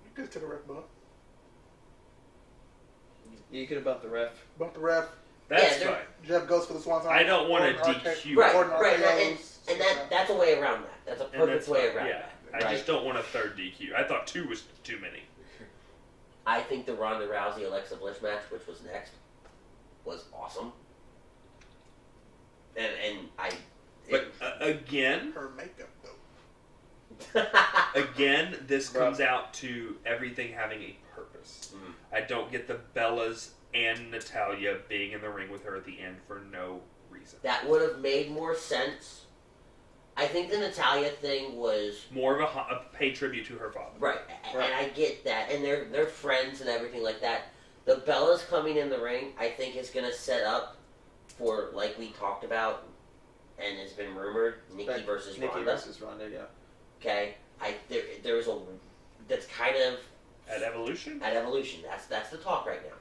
You could to the ref bump. You could have bumped the ref. Bump the ref. That's they're- fine. Jeff goes for the swanton. I don't want a Orton DQ. Right, Orton right, RKOs. and that's a way around that. That's a And perfect that's way fine, around yeah. that. I Right? just don't want a third DQ. I thought 2 was too many. I think the Ronda Rousey Alexa Bliss match, which was next, was awesome. And I. But again, Her makeup though. again, this Bro. comes out to everything having a purpose. Mhm. I don't get the Bellas and Natalia being in the ring with her at the end for no reason. That would have made more sense. I think the Natalia thing was More of a pay tribute to her father. right, Right. and I get that, and they're friends and everything like that. The Bellas coming in the ring, I think, is going to set up for, like we talked about, and it's been rumored, Nikki versus Nikki Ronda. versus Ronda, yeah. Okay, there was a that's kind of At Evolution? at Evolution. That's the talk right now.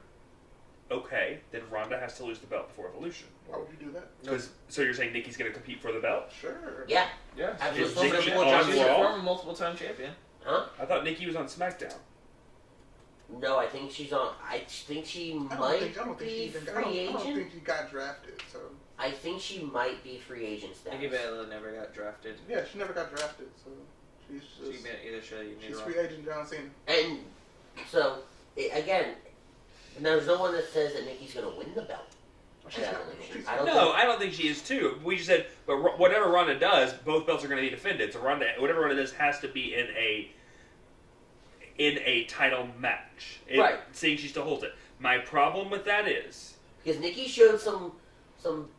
Okay, then Ronda has to lose the belt before Evolution. Why would you do that? So you're saying Nikki's going to compete for the belt? Sure. Yeah, Yeah. Absolutely. Is Nikki Multiple on champion. Raw? Former multiple-time champion. huh? I thought Nikki was on SmackDown. No, I think she's on. I think she I don't might think she be even. free I don't agent. think she got drafted. So I think she might be free agent Nikki status. Bella never got drafted. yeah, she never got drafted. So she's She just been either should you she's need free agent John Cena. And so again, there's no one that says that Nikki's going to win the belt. She's at not. Evolution. She's I don't No, think. I don't think she is too. We just said, but whatever Ronda does, both belts are going to be defended. So Ronda, whatever Ronda does, has to be in a title match. Right. Seeing she still holds it. My problem with that is, Because Nikki showed some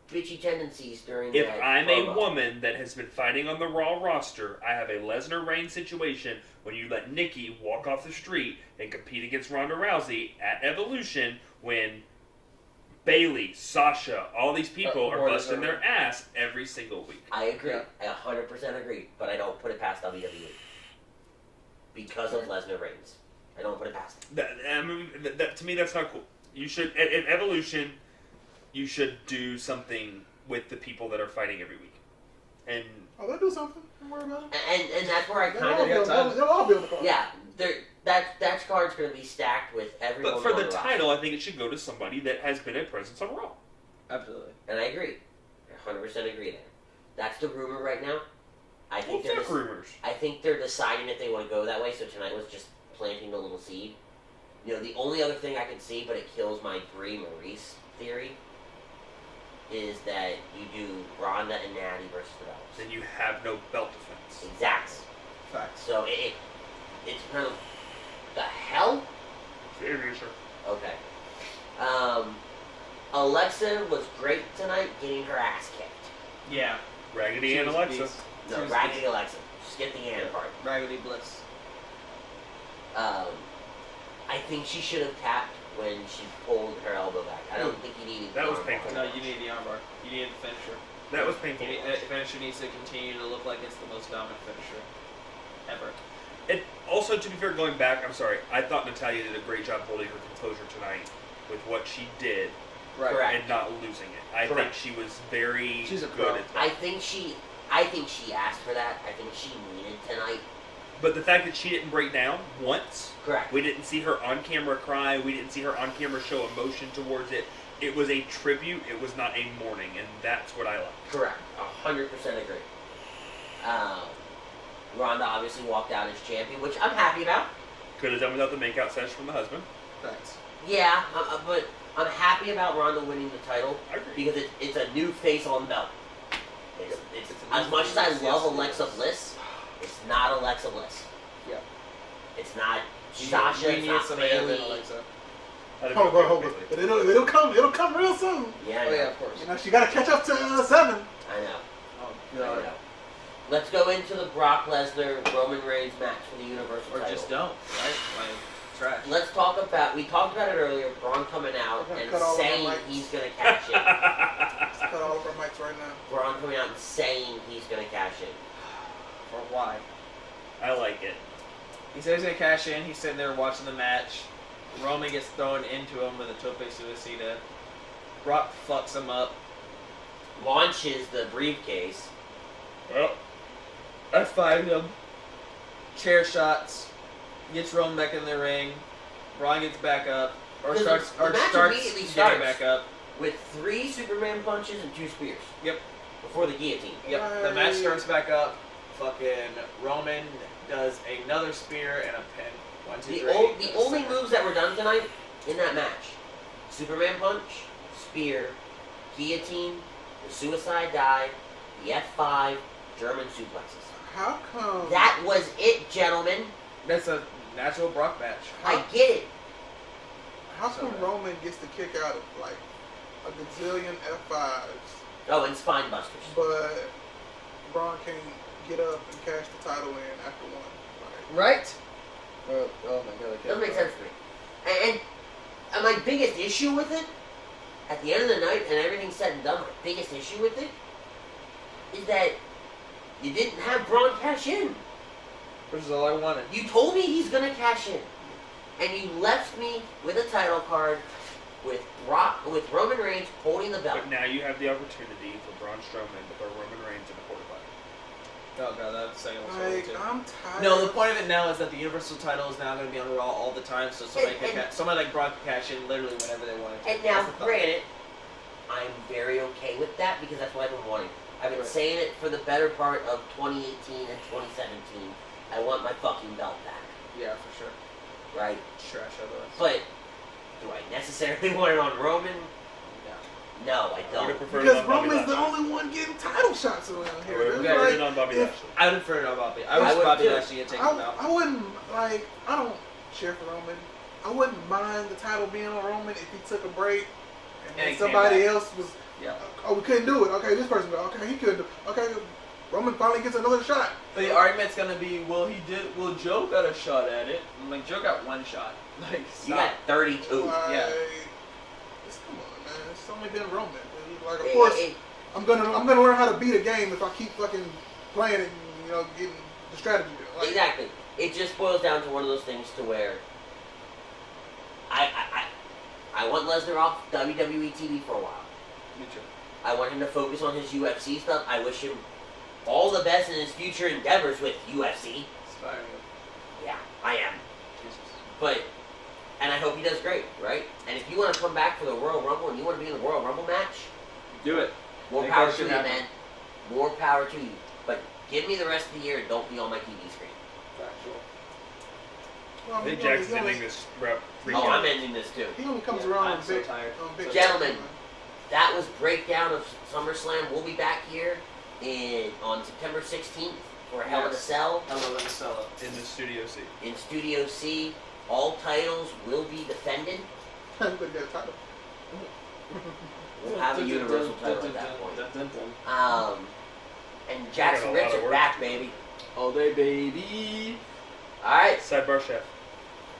bitchy tendencies during if that I'm promo. a woman that has been fighting on the Raw roster, I have a Lesnar Reigns situation when you let Nikki walk off the street and compete against Ronda Rousey at Evolution when Bayley, Sasha, all these people are more than busting her. their ass every single week. I agree. Yeah. I 100% agree. But I don't put it past WWE. Because of Lesnar Reigns. I don't put it past them. That to me, that's not cool. You should at Evolution, you should do something with the people that are fighting every week, and Oh, they'll do something. Don't worry about it. And that's where I They'll kind all of... build, they'll all build a card. Yeah, that card's going to be stacked with everyone but for on the roster. title, I think it should go to somebody that has been a presence on Raw. Absolutely. And I agree. I 100% agree there. That's the rumor right now. I think Well, fuck rumors. I think they're deciding if they want to go that way, so tonight was just planting a little seed. You know, the only other thing I can see, but it kills my Brie Maurice theory, is that you do Ronda and Natty versus the belts. Then you have no belt defense. Exactly. Facts. So it's kind of the hell. Yeah, sure. Okay. Alexa was great tonight, getting her ass kicked. Yeah. Raggedy She and was Alexa. beast. No, She was Raggedy Alexa. Skip the and part. Raggedy Bliss. I think she should have tapped when she pulled her elbow back. I don't think you needed. That the was armbar. painful. No, you need the armbar. You need the finisher. That was painful. The finisher needs to continue to look like it's the most dominant finisher ever. And also, to be fair, going back, I'm sorry, I thought Natalya did a great job holding her composure tonight with what she did Right. Correct. and not losing it. I Correct. think she was very She's a good pro. at that. I think she asked for that. I think she needed tonight. But the fact that she didn't break down once, Correct. we didn't see her on camera cry, we didn't see her on camera show emotion towards it. It was a tribute, it was not a mourning, and that's what I like. Correct. 100% agree. Ronda obviously walked out as champion, which I'm happy about. Could have done without the makeout session from the husband. Thanks. Yeah, but I'm happy about Ronda winning the title I agree. because it's a new face on the belt. It's a as new much as I face, love yes, Alexa yes. Bliss, it's not Alexa Bliss. Yeah. It's not Sasha. We It's need not somebody other than Bayley. Alexa. I'd have Hold been on, hold on. okay But with it. it'll come real soon. Yeah, I Oh know. yeah, of course. You know, she got to catch up to 7. I know. Oh I god. know. Let's go into the Brock Lesnar Roman Reigns match for the Universal Or title. just don't, right? Like trash. Let's talk about. We talked about it earlier. Braun coming out We're gonna and cut all of our saying mics. he's gonna cash in. Cut all of our mics right now. Braun coming out and saying he's gonna cash in. Or why? I like it. He said he's gonna cash in. He's sitting there watching the match. Roman gets thrown into him with a tope suicida. Brock fucks him up. Launches the briefcase. Well, F5 him. Chair shots. Gets Roman back in the ring. Braun gets back up. Or The starts match immediately getting starts. back up. With 3 Superman punches and 2 spears. Yep. Before the guillotine. Yep. The match starts back up. Fucking Roman does another spear and a pin. 1, 2, 3. The only moves that were done tonight in that match: Superman punch, spear, guillotine, the suicide dive, the F5, German suplexes. How come? That was it, gentlemen. That's a natural Brock match. I get it. How come Roman gets to kick out of like a gazillion F5s, Oh, and spine busters. but Braun can't get up and cash the title in after one? Like, Right? Oh my god. Doesn't make sense to me. And my biggest issue with it, at the end of the night, and everything's said and done, my biggest issue with it is that you didn't have Braun cash in. Which is all I wanted. You told me he's gonna cash in, and you left me with a title card with Roman Reigns holding the belt. but now you have the opportunity for Braun Strowman to throw Roman Reigns in the quarterback. Oh god, that's second one. like too. I'm tired. No, the point of it now is that the Universal title is now going to be on Raw all the time, so somebody like Brock can cash in literally whenever they want to. And now, That's the thought. granted, I'm very okay with that because that's what I've been wanting. I've been Right. saying it for the better part of 2018 and 2017. I want my fucking belt back, Yeah, for sure. right? Trash otherwise. But do I necessarily want it on Roman? No. No, I I would don't. have preferred because it on Bobby Roman's the Lashley. only one getting title shots around I here. would have It's Yeah, preferred it like, on Bobby if- Lashley. I would prefer it on Bobby. I I wish would Bobby too. Lashley had taken him out. I wouldn't like. I don't cheer for Roman. I wouldn't mind the title being on Roman if he took a break and And then he came somebody back. else was. Yeah. Oh, we couldn't do it. Okay, this person. Okay, he couldn't do. Okay, Roman finally gets another shot. But the argument's going to be, well, Joe got a shot at it. I'm like, Joe got one shot. Like, You stop. got 32. Like, Yeah. come on, man. It's only been Roman. Like, of It- course, it- I'm gonna learn how to beat a game if I keep fucking playing it and getting the strategy. Like, exactly. It just boils down to one of those things to where I want Lesnar off WWE TV for a while. Me too. I want him to focus on his UFC stuff. I wish him all the best in his future endeavors with UFC. Inspiring. Yeah, I am. Jesus. But, and I hope he does great, right? And if you want to come back for the Royal Rumble and you want to be in the Royal Rumble match, Do it. more Make power that to shit you, happen. man. More power to you. But give me the rest of the year and don't be on my TV screen. Factual. well, I think he only- Jackson's he only- ending this rep. Oh, I'm ending this too. He only comes Yeah, around I'm on so big, tired. on big Gentlemen. time. That was Breakdown of SummerSlam. We'll be back here on September 16th for Hell in a Yes. Cell Hello, let me sell it. in the Studio C. in Studio C. All titles will be defended. Look at that title. We'll have a Universal title at that point. point. And Jax and Ritz are back, baby. All day, baby. All right, Sidebar chef.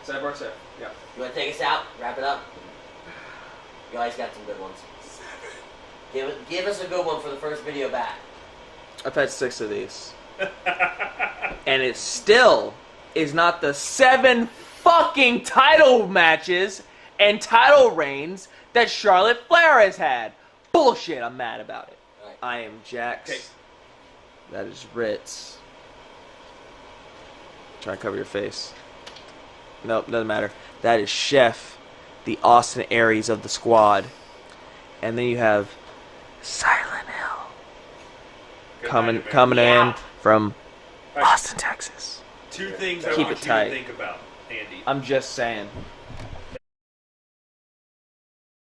Sidebar set. Yeah. you want to take us out? Wrap it up. You guys got some good ones. Give us a good one for the first video back. I've had 6 of these. And it's still is not the 7 fucking title matches and title reigns that Charlotte Flair has had. Bullshit, I'm mad about it. Right. I am Jax. Okay. That is Ritz. Try to cover your face. Nope, doesn't matter. That is Chef, the Austin Aries of the squad. And then you have Silent Hill coming in from Right. Austin, Texas. 2 things I Keep want it you tight. to think about, Andy. I'm just saying.